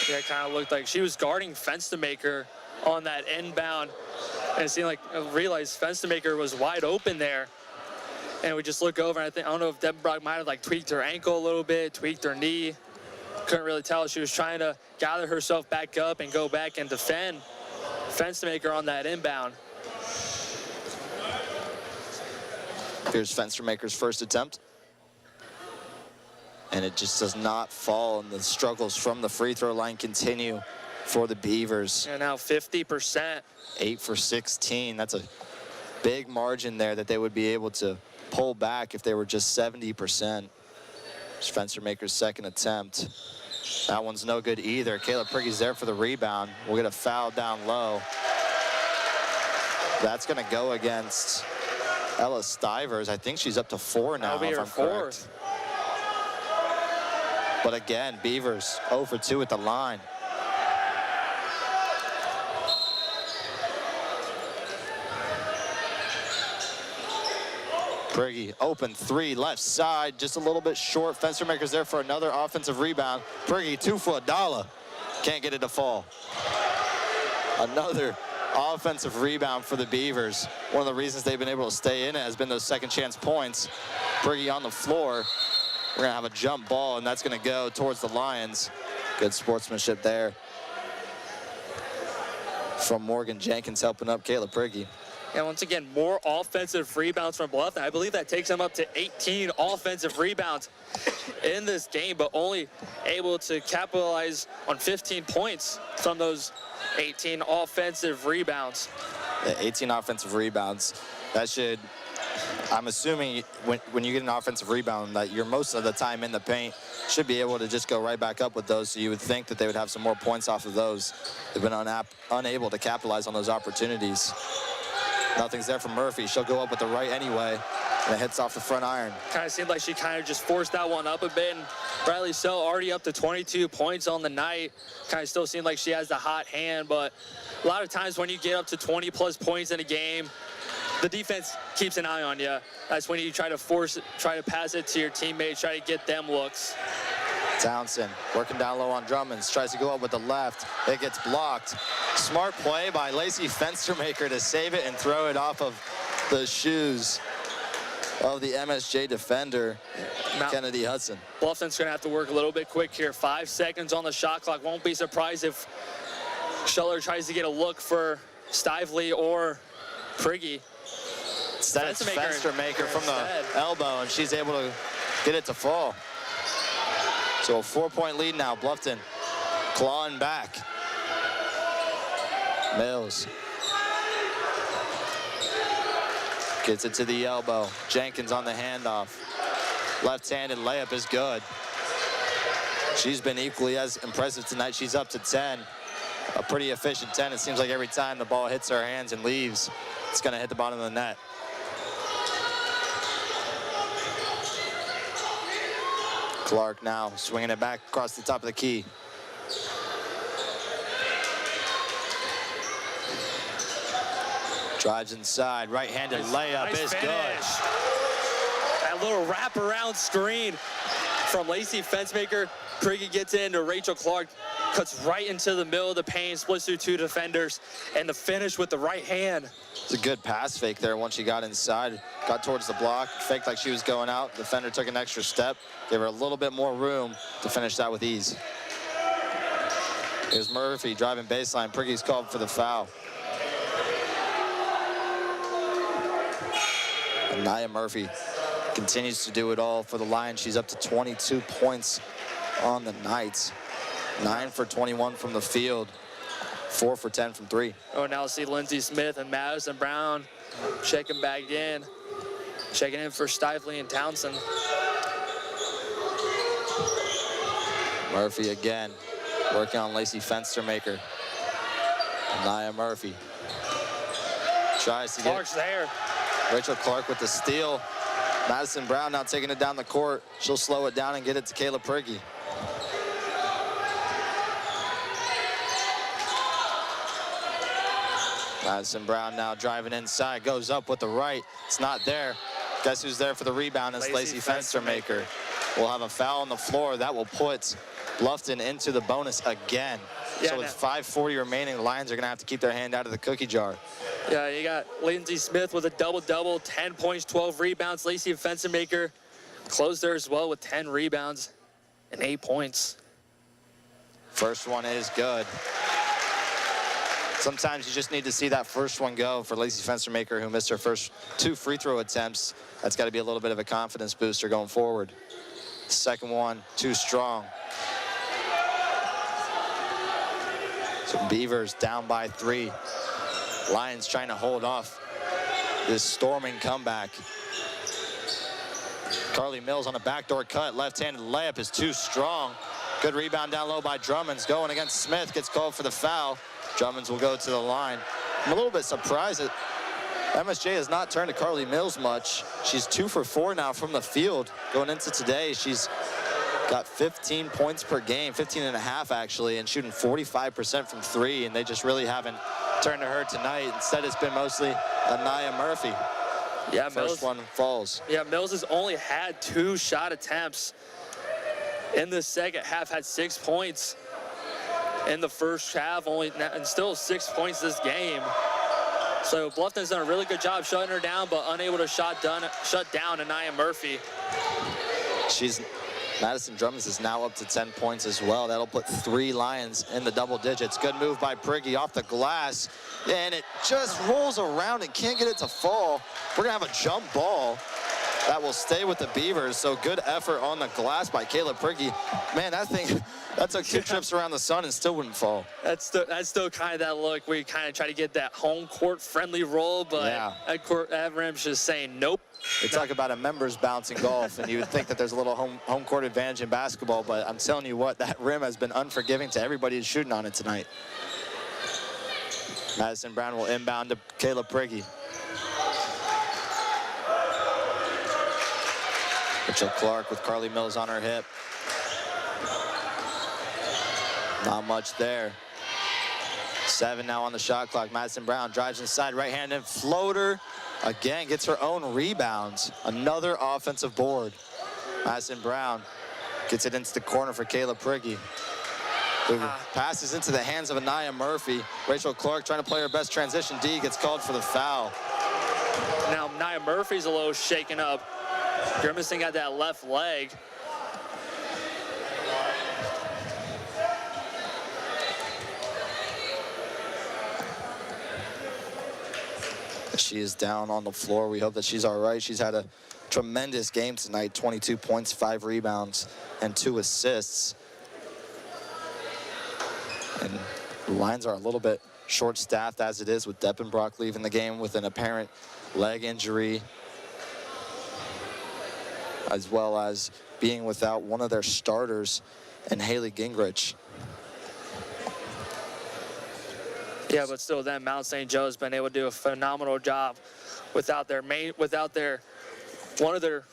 Yeah, it kind of looked like she was guarding Fenstermaker on that inbound. And it seemed like, I realized Fenstermaker was wide open there. And we just look over, and I don't know if Deppenbrock might have like tweaked her ankle a little bit, tweaked her knee. Couldn't really tell. She was trying to gather herself back up and go back and defend Fenstermaker on that inbound. Here's Fenstermaker's first attempt. And it just does not fall, and the struggles from the free throw line continue for the Beavers. And now 50%. 8 for 16. That's a big margin there that they would be able to pull back if they were just 70%. Fenstermaker's second attempt. That one's no good either. Kayla Prigge's there for the rebound. We'll get a foul down low. That's going to go against Ella Stivers. I think she's up to 4 now, That'll be if her I'm fourth. correct. But again, Beavers 0 for 2 at the line. Prigge, open three, left side, just a little bit short. Fenstermaker's there for another offensive rebound. Prigge, 2 for $1. Can't get it to fall. Another offensive rebound for the Beavers. One of the reasons they've been able to stay in it has been those second chance points. Prigge on the floor. We're gonna have a jump ball, and that's gonna go towards the Lions. Good sportsmanship there from Morgan Jenkins, helping up Kayla Prigge. And once again, more offensive rebounds from Bluffton. I believe that takes them up to 18 offensive rebounds in this game, but only able to capitalize on 15 points from those 18 offensive rebounds. Yeah, 18 offensive rebounds. That should, I'm assuming when you get an offensive rebound that you're most of the time in the paint, should be able to just go right back up with those. So you would think that they would have some more points off of those. They've been unable to capitalize on those opportunities. Nothing's there from Murphy. She'll go up with the right anyway, and it hits off the front iron. Kind of seemed like she kind of just forced that one up a bit, and Bradley So already up to 22 points on the night. Kind of still seemed like she has the hot hand, but a lot of times when you get up to 20-plus points in a game, the defense keeps an eye on you. That's when you try to force it, try to pass it to your teammates, try to get them looks. Townsend working down low on Drummonds, tries to go up with the left. It gets blocked. Smart play by Lacey Fenstermaker to save it and throw it off of the shoes of the MSJ defender, Kennedy Hudson. Bluffton's going to have to work a little bit quick here. 5 seconds on the shot clock. Won't be surprised if Schuller tries to get a look for Stively or Prigge. That's Fenstermaker from the elbow, and she's able to get it to fall. So a 4-point lead now. Bluffton clawing back. Mills gets it to the elbow. Jenkins on the handoff. Left-handed layup is good. She's been equally as impressive tonight. She's up to 10. A pretty efficient 10. It seems like every time the ball hits her hands and leaves, it's going to hit the bottom of the net. Clark now swinging it back across the top of the key. Drives inside, right-handed layup is good. That little wraparound screen from Lacey Fenstermaker. Prigge gets into Rachel Clark, cuts right into the middle of the paint, splits through 2 defenders, and the finish with the right hand. It's a good pass fake there once she got inside, got towards the block, faked like she was going out. Defender took an extra step, gave her a little bit more room to finish that with ease. Here's Murphy driving baseline. Prigge's called for the foul. And Nia Murphy continues to do it all for the Lions. She's up to 22 points on the night. 9 for 21 from the field, 4 for 10 from 3. Oh, now see Lindsey Smith and Madison Brown checking back in. Checking in for Stifley and Townsend. Murphy again, working on Lacey Fenstermaker. Nia Murphy tries to Clark's there. Rachel Clark with the steal. Madison Brown now taking it down the court. She'll slow it down and get it to Kayla Prigge. Madison Brown now driving inside, goes up with the right. It's not there. Guess who's there for the rebound is Lacey Fenstermaker. We'll have a foul on the floor. That will put Bluffton into the bonus again. Yeah, so with 5:40 remaining, the Lions are going to have to keep their hand out of the cookie jar. Yeah, you got Lindsey Smith with a double-double, 10 points, 12 rebounds. Lacey Fenstermaker closed there as well with 10 rebounds and 8 points. First one is good. Sometimes you just need to see that first one go for Lacey Fenstermaker, who missed her first 2 free throw attempts. That's got to be a little bit of a confidence booster going forward. Second one, too strong. So Beavers down by 3. Lions trying to hold off this storming comeback. Carly Mills on a backdoor cut. Left-handed layup is too strong. Good rebound down low by Drummonds. Going against Smith. Gets called for the foul. Drummonds will go to the line. I'm a little bit surprised that MSJ has not turned to Carly Mills much. She's 2 for 4 now from the field. Going into today, she's got 15 points per game, 15 and a half actually, and shooting 45% from 3, and they just really haven't turned to her tonight. Instead, it's been mostly Nia Murphy. Yeah, First one falls. Yeah, Mills has only had 2 shot attempts in the second half, had 6 points in the first half, and still 6 points this game. So Bluffton's done a really good job shutting her down, but unable to shut down Nia Murphy. Madison Drummonds is now up to 10 points as well. That'll put 3 Lions in the double digits. Good move by Prigge off the glass, and it just rolls around and can't get it to fall. We're gonna have a jump ball that will stay with the Beavers. So good effort on the glass by Kayla Prigge. Man, that took 2 trips around the sun and still wouldn't fall. That's still kind of that look where you kind of try to get that home court friendly roll, but yeah. that rim's just saying nope. They talk about a members bounce in golf, and you would think that there's a little home court advantage in basketball, but I'm telling you what, that rim has been unforgiving to everybody who's shooting on it tonight. Madison Brown will inbound to Kayla Prigge. Rachel Clark with Carly Mills on her hip. Not much there. 7 now on the shot clock. Madison Brown drives inside, right-handed floater. Again, gets her own rebounds. Another offensive board. Madison Brown gets it into the corner for Kayla Prigge, who passes into the hands of Nia Murphy. Rachel Clark trying to play her best transition D, gets called for the foul. Now Nia Murphy's a little shaken up. Grimacing at that left leg. She is down on the floor. We hope that she's all right. She's had a tremendous game tonight. 22 points, 5 rebounds, and 2 assists. And the Lions are a little bit short-staffed as it is, with Deppenbrock leaving the game with an apparent leg injury, as well as being without one of their starters in Haley Gingrich. Yeah, but still then Mount St. Joe's been able to do a phenomenal job without one of their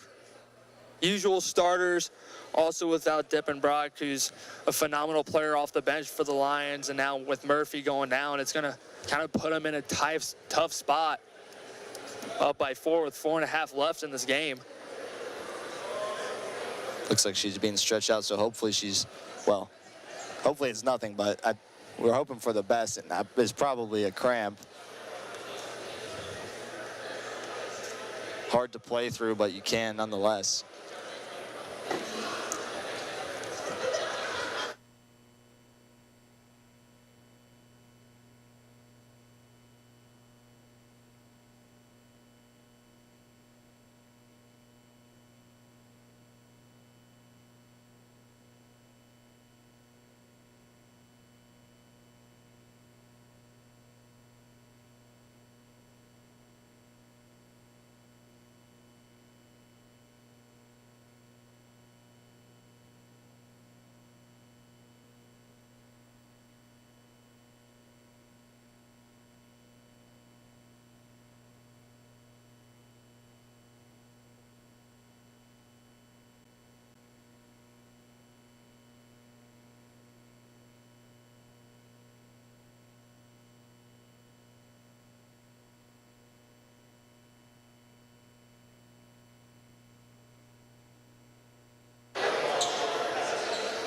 usual starters, also without Dippenbrock, who's a phenomenal player off the bench for the Lions, and now with Murphy going down, it's gonna kind of put them in a tough spot. Up by 4 with 4.5 left in this game. Looks like she's being stretched out, so hopefully hopefully it's nothing, but we're hoping for the best, and that is probably a cramp. Hard to play through, but you can nonetheless.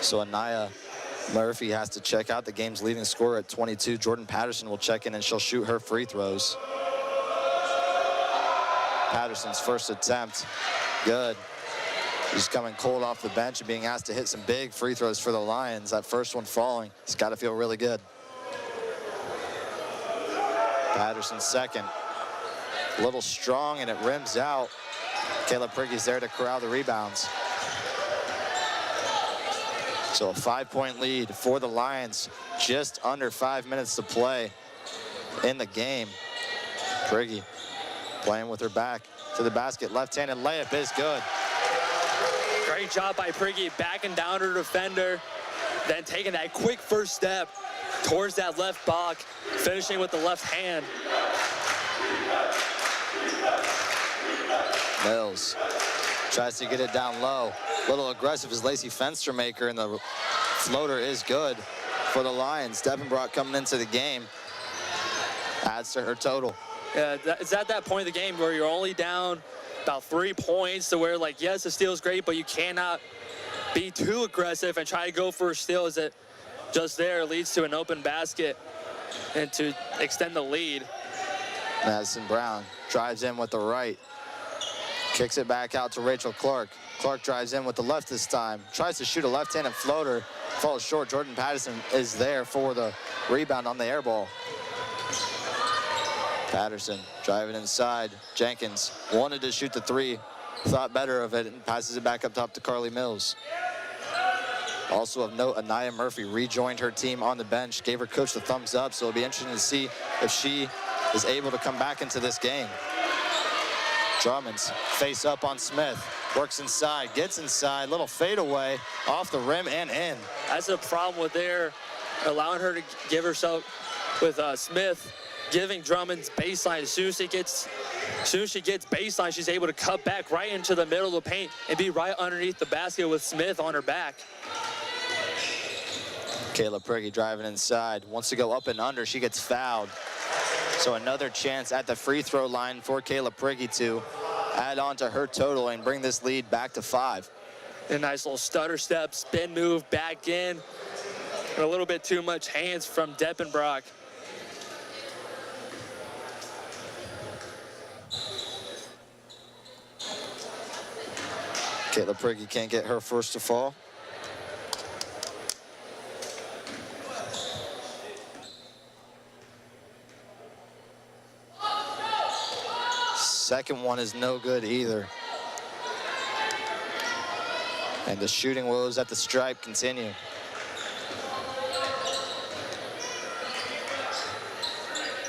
So Anaya Murphy has to check out. The game's leading scorer at 22. Jordan Patterson will check in, and she'll shoot her free throws. Patterson's first attempt, good. She's coming cold off the bench and being asked to hit some big free throws for the Lions. That first one falling, it's got to feel really good. Patterson's second. A little strong, and it rims out. Kayla Prigge's there to corral the rebounds. So a 5-point lead for the Lions. Just under 5 minutes to play in the game. Prigge playing with her back to the basket. Left-handed layup is good. Great job by Prigge, backing down her defender, then taking that quick first step towards that left block, finishing with the left hand. Mills tries to get it down low. A little aggressive is Lacey Fenstermaker, and the floater is good for the Lions. Devenbrock coming into the game adds to her total. Yeah, it's at that point of the game where you're only down about 3 points to where, like, yes, the steal is great, but you cannot be too aggressive and try to go for a steal, as it just there leads to an open basket and to extend the lead. Madison Brown drives in with the right. Kicks it back out to Rachel Clark. Clark drives in with the left this time. Tries to shoot a left-handed floater. Falls short. Jordan Patterson is there for the rebound on the air ball. Patterson driving inside. Jenkins wanted to shoot the three. Thought better of it and passes it back up top to Carly Mills. Also of note, Anaya Murphy rejoined her team on the bench. Gave her coach the thumbs up. So it'll be interesting to see if she is able to come back into this game. Drummonds face up on Smith, works inside, gets inside, little fadeaway off the rim and in. That's a problem with there, allowing her to give herself with Smith, giving Drummond's baseline. As soon as she gets baseline, she's able to cut back right into the middle of the paint and be right underneath the basket with Smith on her back. Kayla Prigge driving inside, wants to go up and under, she gets fouled. So another chance at the free throw line for Kayla Prigge to add on to her total and bring this lead back to 5. A nice little stutter step, spin move back in. And a little bit too much hands from Depenbrock. Kayla Prigge can't get her first to fall. Second one is no good either. And the shooting woes at the stripe continue.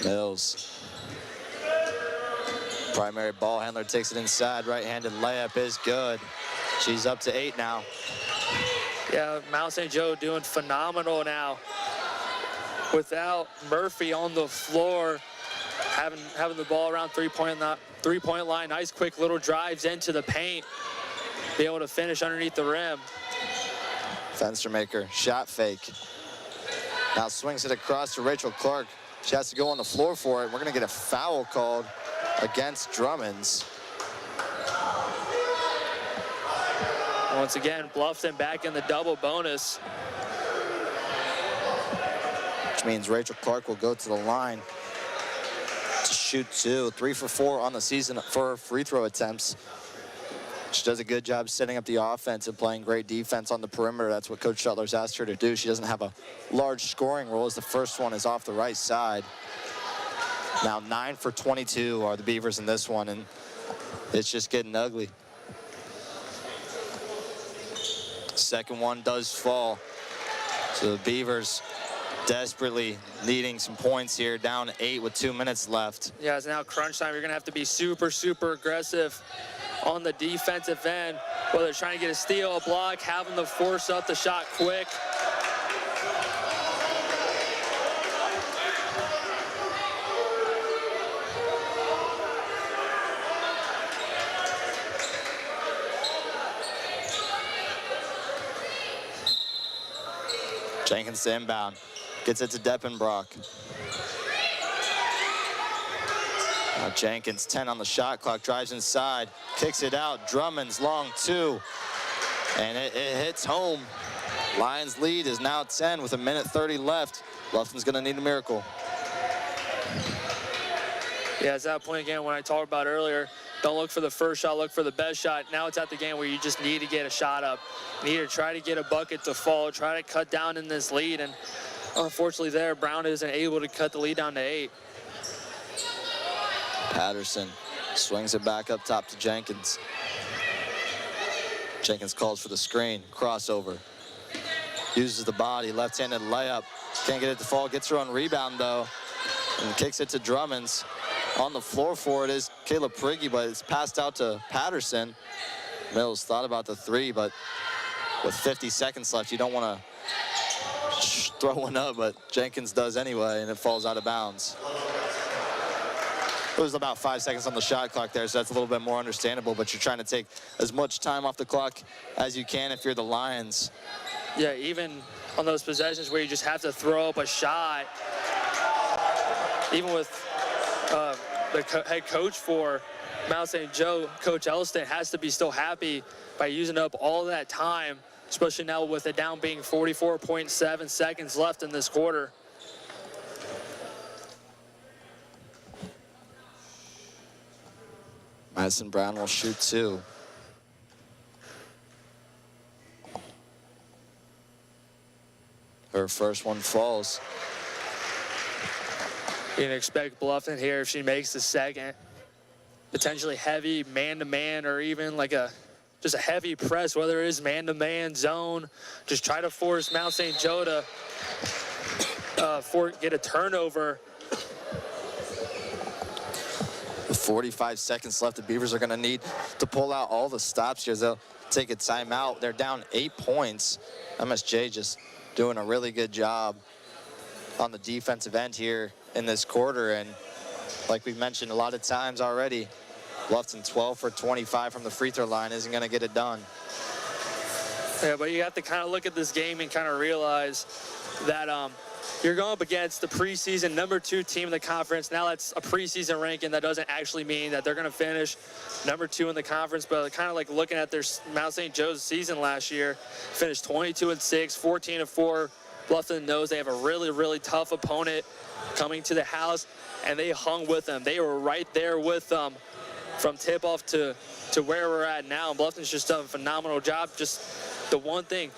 Mills. Primary ball handler takes it inside. Right-handed layup is good. She's up to 8 now. Yeah, Mount St. Joe doing phenomenal now. Without Murphy on the floor, having the ball around three-point line, nice quick little drives into the paint, be able to finish underneath the rim. Fenstermaker, shot fake. Now swings it across to Rachel Clark. She has to go on the floor for it. We're gonna get a foul called against Drummonds. Once again, Bluffton back in the double bonus. Which means Rachel Clark will go to the line to shoot 2. 3 for 4 on the season for her free throw attempts. She does a good job setting up the offense and playing great defense on the perimeter. That's what Coach Shuttler's asked her to do. She doesn't have a large scoring role, as the first one is off the right side. Now 9 for 22 are the Beavers in this one, and it's just getting ugly. Second one does fall. So the Beavers desperately needing some points here, down 8 with 2 minutes left. Yeah, it's now crunch time. You're gonna have to be super, super aggressive on the defensive end, whether it's trying to get a steal, a block, having to force up the shot quick. Jenkins to inbound, gets it to Depenbrock. Now Jenkins, 10 on the shot clock, drives inside, kicks it out. Drummond's long 2, and it hits home. Lions lead is now 10 with 1:30 left. Bluffton's gonna need a miracle. Yeah, it's that point again when I talked about earlier. Don't look for the first shot, look for the best shot. Now it's at the game where you just need to get a shot up. You need to try to get a bucket to fall, try to cut down in this lead. And unfortunately there, Brown isn't able to cut the lead down to 8. Patterson swings it back up top to Jenkins. Jenkins calls for the screen, crossover. Uses the body, left-handed layup. Can't get it to fall, gets her own rebound though, and kicks it to Drummonds. On the floor for it is Caleb Prigge, but it's passed out to Patterson. Mills thought about the 3, but with 50 seconds left, you don't want to throw one up, but Jenkins does anyway, and it falls out of bounds. It was about 5 seconds on the shot clock there, so that's a little bit more understandable, but you're trying to take as much time off the clock as you can if you're the Lions. Yeah, even on those possessions where you just have to throw up a shot, even with the head coach for Mount St. Joe, Coach Elston, has to be still happy by using up all that time, especially now with it down being 44.7 seconds left in this quarter. Madison Brown will shoot 2. Her first one falls. You can expect Bluffton here if she makes the second. Potentially heavy man-to-man or even like just a heavy press, whether it is man-to-man, zone. Just try to force Mount St. Joe to get a turnover. With 45 seconds left, the Beavers are going to need to pull out all the stops here. They'll take a timeout. They're down 8 points. MSJ just doing a really good job on the defensive end here in this quarter. And like we've mentioned a lot of times already, Bluffton 12 for 25 from the free throw line isn't going to get it done. Yeah, but you have to kind of look at this game and kind of realize that you're going up against the preseason #2 team in the conference. Now that's a preseason ranking. That doesn't actually mean that they're going to finish #2 in the conference, but kind of like looking at their Mount St. Joe's season last year, finished 22-6, 14-4. Bluffton knows they have a really, really tough opponent coming to the house, and they hung with them. They were right there with them from tip-off to where we're at now. And Bluffton's just done a phenomenal job. Just the one thing,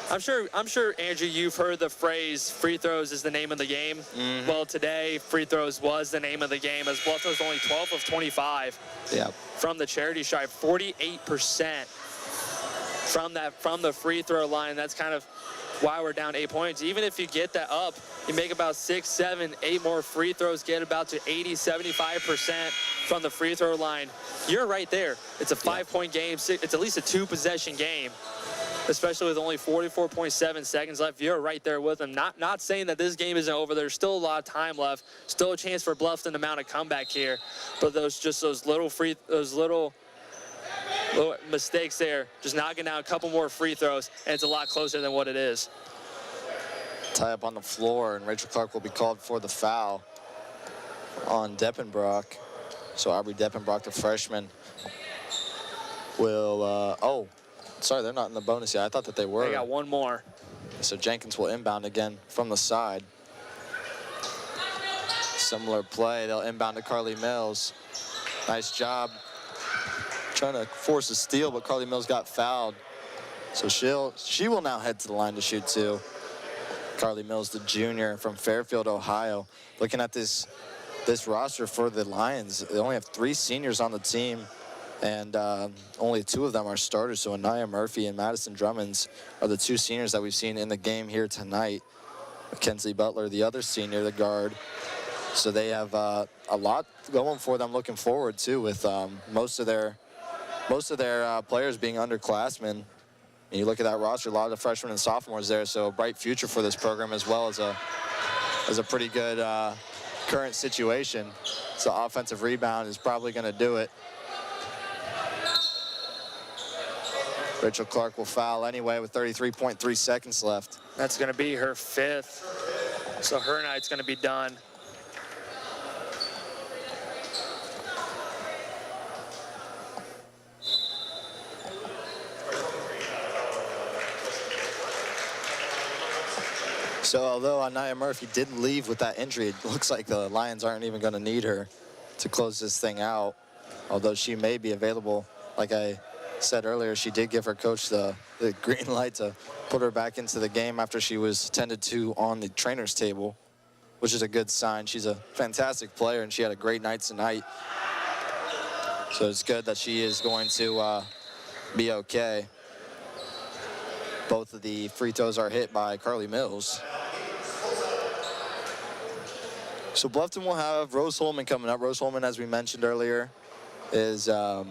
I'm sure, Andrew, you've heard the phrase, free throws is the name of the game. Mm-hmm. Well, today, free throws was the name of the game, as Bluffton was only 12 of 25 from the charity stripe, 48% from the free throw line. That's kind of why we're down 8 points. Even if you get that up, you make about 6, 7, 8 more free throws, get about to 80, 75% from the free throw line. You're right there. It's a 5-point game. It's at least a 2-possession game, especially with only 44.7 seconds left. You're right there with them. Not saying that this game isn't over. There's still a lot of time left. Still a chance for Bluffton to mount a comeback here. But those little mistakes there, just knocking down a couple more free throws, and it's a lot closer than what it is. Tie up on the floor, and Rachel Clark will be called for the foul on Deppenbrock. So Aubrey Deppenbrock, the freshman, will, oh, sorry, they're not in the bonus yet. I thought that they were. They got one more. So Jenkins will inbound again from the side. Similar play, they'll inbound to Carly Mills. Nice job trying to force a steal, but Carly Mills got fouled. So she will now head to the line to shoot 2. Carly Mills, the junior from Fairfield, Ohio. Looking at this roster for the Lions, they only have 3 seniors on the team, and only 2 of them are starters. So Anaya Murphy and Madison Drummonds are the 2 seniors that we've seen in the game here tonight. Mackenzie Butler, the other senior, the guard. So they have a lot going for them looking forward too, with most of their players being underclassmen. And you look at that roster, a lot of freshmen and sophomores there, so a bright future for this program, as well as a pretty good current situation. So offensive rebound is probably going to do it. Rachel Clark will foul anyway with 33.3 seconds left. That's going to be her 5th. So her night's going to be done. So although Anaya Murphy did leave with that injury, it looks like the Lions aren't even going to need her to close this thing out. Although she may be available, like I said earlier, she did give her coach the green light to put her back into the game after she was tended to on the trainer's table, which is a good sign. She's a fantastic player, and she had a great night tonight. So it's good that she is going to be okay. Both of the free throws are hit by Carly Mills. So Bluffton will have Rose Holman coming up. Rose Holman, as we mentioned earlier, is 1-4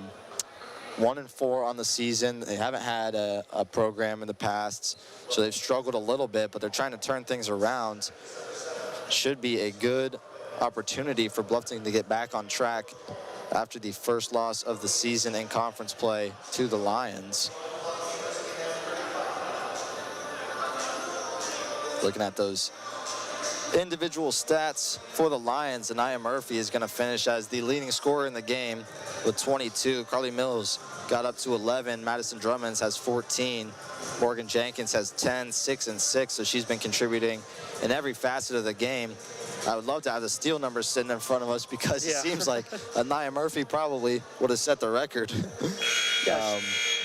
on the season. They haven't had a program in the past, so they've struggled a little bit, but they're trying to turn things around. Should be a good opportunity for Bluffton to get back on track after the first loss of the season in conference play to the Lions. Looking at those individual stats for the Lions, Anaya Murphy is going to finish as the leading scorer in the game with 22. Carly Mills got up to 11. Madison Drummonds has 14. Morgan Jenkins has 10, 6, and 6. So she's been contributing in every facet of the game. I would love to have the steal numbers sitting in front of us because it seems like Anaya Murphy probably would have set the record.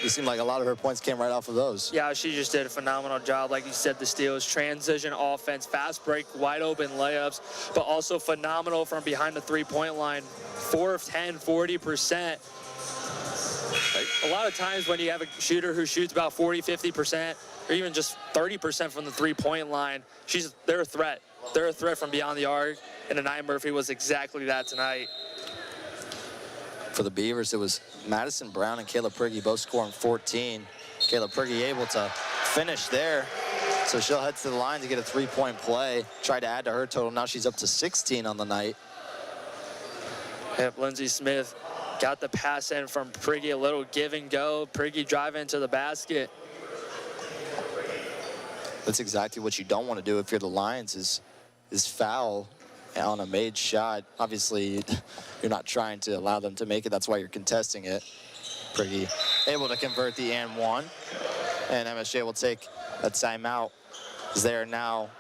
It seemed like a lot of her points came right off of those. Yeah, she just did a phenomenal job. Like you said, the steals, transition offense, fast break, wide open layups, but also phenomenal from behind the three-point line. 4 of 10, 40%. Like, a lot of times when you have a shooter who shoots about 40, 50%, or even just 30% from the three-point line, they're a threat. They're a threat from beyond the arc, and Anaya Murphy was exactly that tonight. For the Beavers, it was Madison Brown and Kayla Prigge both scoring 14. Kayla Prigge able to finish there, so she'll head to the line to get a three-point play. Try to add to her total. Now she's up to 16 on the night. Yep, Lindsey Smith got the pass in from Prigge, a little give and go. Prigge driving into the basket. That's exactly what you don't want to do if you're the Lions is foul on a made shot. Obviously, you're not trying to allow them to make it. That's why you're contesting it. Prigge able to convert the and one. And MSJ will take a timeout. They're now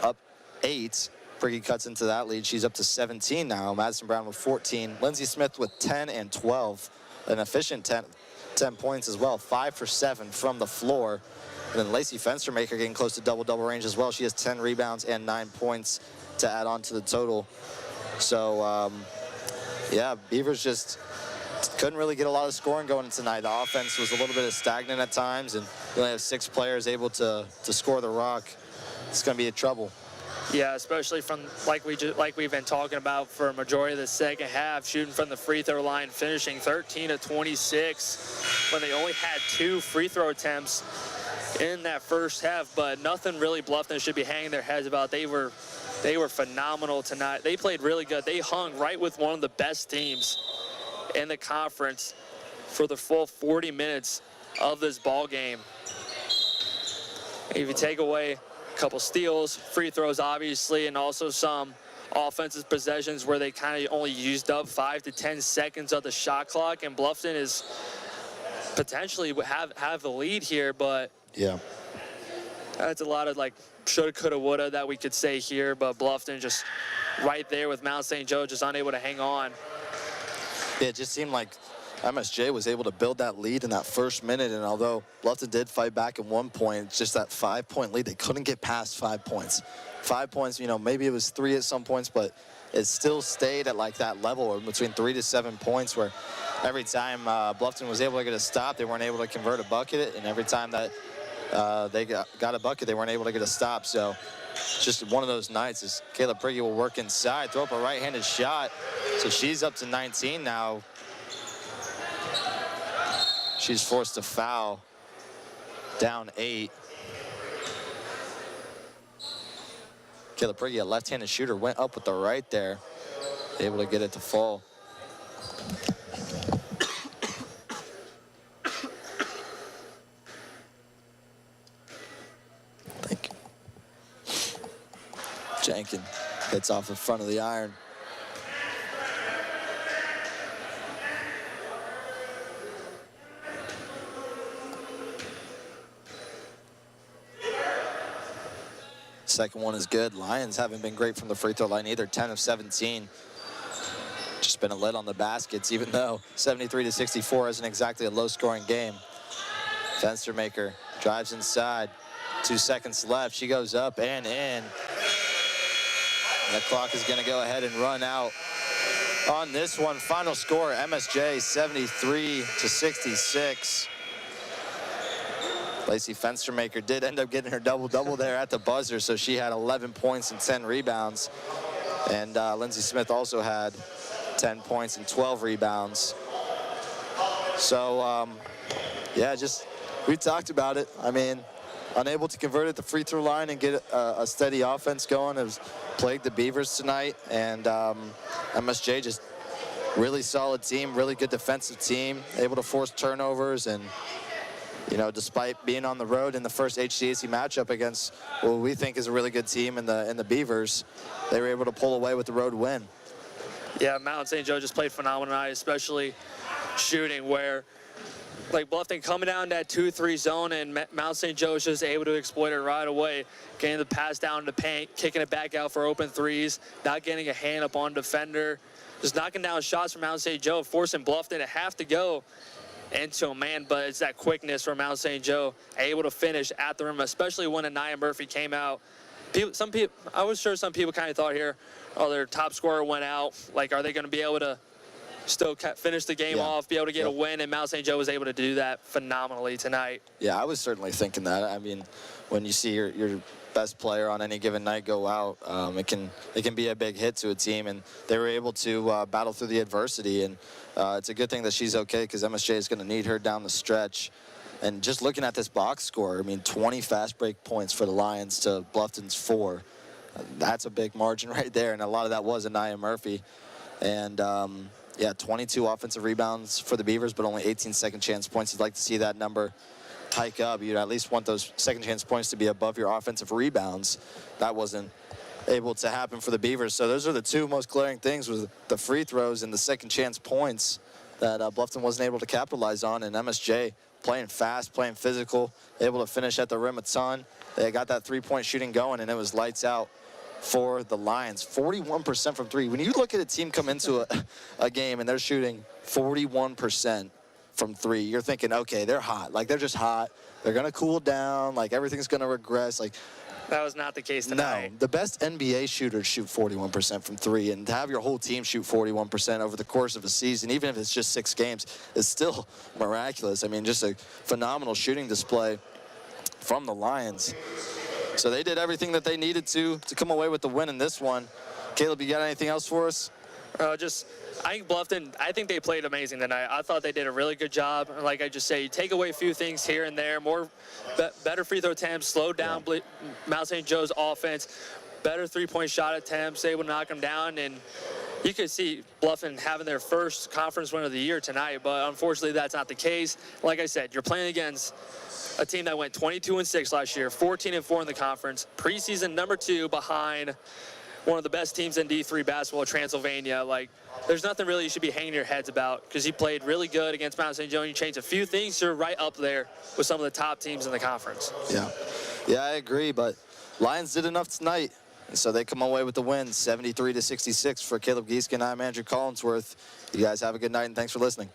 up 8. Prigge cuts into that lead. She's up to 17 now. Madison Brown with 14. Lindsey Smith with 10 and 12. An efficient 10 points as well. 5 for 7 from the floor. And then Lacey Fenstermaker getting close to double-double range as well. She has 10 rebounds and 9 points to add on to the total. So, yeah, Beavers just couldn't really get a lot of scoring going tonight. The offense was a little bit stagnant at times, and you only have 6 players able to score the rock. It's going to be a trouble. Yeah, especially from like we've been talking about for a majority of the second half, shooting from the free throw line, finishing 13 of 26 when they only had 2 free throw attempts in that first half. But nothing really Bluffton should be hanging their heads about. They were phenomenal tonight. They played really good. They hung right with one of the best teams in the conference for the full 40 minutes of this ball game. If you take away a couple steals, free throws obviously, and also some offensive possessions where they kind of only used up 5 to 10 seconds of the shot clock, and Bluffton is potentially have the lead here, but yeah, that's a lot of like shoulda, coulda, woulda that we could say here, but Bluffton just right there with Mount St. Joe, just unable to hang on. Yeah, it just seemed like MSJ was able to build that lead in that first minute, and although Bluffton did fight back at one point, it's just that 5-point lead. They couldn't get past 5 points. 5 points, you know, maybe it was 3 at some points, but it still stayed at like that level, or between 3 to 7 points, where every time Bluffton was able to get a stop, they weren't able to convert a bucket, and every time that they got a bucket, they weren't able to get a stop. So just one of those nights is Kayla Prigge will work inside, throw up a right-handed shot. So she's up to 19 now. She's forced to foul, down 8. Kayla Prigge, a left-handed shooter, went up with the right there, able to get it to fall. Thank you. Jenkins hits off the front of the iron. Second one is good. Lions haven't been great from the free throw line either, 10 of 17. Just been a lid on the baskets, even though 73-64 isn't exactly a low-scoring game. Fenstermaker drives inside. 2 seconds left. She goes up and in. And the clock is going to go ahead and run out on this one. Final score, MSJ 73-66. Lacey Fenstermaker did end up getting her double-double there at the buzzer, so she had 11 points and 10 rebounds. And Lindsey Smith also had 10 points and 12 rebounds. So, yeah, just we talked about it. I mean, unable to convert at the free throw line and get a steady offense going. It was plagued the Beavers tonight, and MSJ just really solid team, really good defensive team, able to force turnovers. And you know, despite being on the road in the first HCAC matchup against what we think is a really good team in the Beavers, they were able to pull away with the road win. Yeah, Mount St. Joe just played phenomenal tonight, especially shooting, where like Bluffton coming down that 2-3 zone, and Mount St. Joe is just able to exploit it right away, getting the pass down to paint, kicking it back out for open threes, not getting a hand up on defender, just knocking down shots from Mount St. Joe, forcing Bluffton to have to go into a man. But it's that quickness from Mount St. Joe, able to finish at the rim, especially when Anaya Murphy came out. Some people, I was sure some people kind of thought here, oh, their top scorer went out. Like, are they going to be able to still finish the game off, be able to get a win? And Mount St. Joe was able to do that phenomenally tonight. Yeah, I was certainly thinking that. I mean, when you see your best player on any given night go out, it can be a big hit to a team, and they were able to battle through the adversity. And it's a good thing that she's okay, because MSJ is going to need her down the stretch. And just looking at this box score, I mean, 20 fast break points for the Lions to Bluffton's 4. That's a big margin right there, and a lot of that was Anaya Murphy. And yeah, 22 offensive rebounds for the Beavers, but only 18 second chance points. You'd like to see that number hike up. You'd at least want those second chance points to be above your offensive rebounds. That wasn't able to happen for the Beavers. So those are the two most glaring things, was the free throws and the second chance points that Bluffton wasn't able to capitalize on. And MSJ playing fast, playing physical, able to finish at the rim a ton. They got that three-point shooting going, and it was lights out for the Lions. 41% from three. When you look at a team come into a game and they're shooting 41% from three, you're thinking, okay, they're hot. Like, they're just hot. They're going to cool down. Like, everything's going to regress. Like, that was not the case tonight. No, the best NBA shooters shoot 41% from three, and to have your whole team shoot 41% over the course of a season, even if it's just 6 games, is still miraculous. I mean, just a phenomenal shooting display from the Lions. So they did everything that they needed to come away with the win in this one. Caleb, you got anything else for us? I think Bluffton, I think they played amazing tonight. I thought they did a really good job. And like I just say, you take away a few things here and there, better free throw attempts, slowed down Mount St. Joe's offense, better three-point shot attempts, able to knock them down. And you could see Bluffton having their first conference win of the year tonight, but unfortunately that's not the case. Like I said, you're playing against a team that went 22-6 last year, 14-4 in the conference, preseason #2 behind one of the best teams in D3 basketball, Transylvania. Like, there's nothing really you should be hanging your heads about, because you played really good against Mount St. Joe. You changed a few things, you're right up there with some of the top teams in the conference. Yeah, I agree, but Lions did enough tonight, and so they come away with the win, 73-66. For Caleb Gieskin, I'm Andrew Collinsworth. You guys have a good night, and thanks for listening.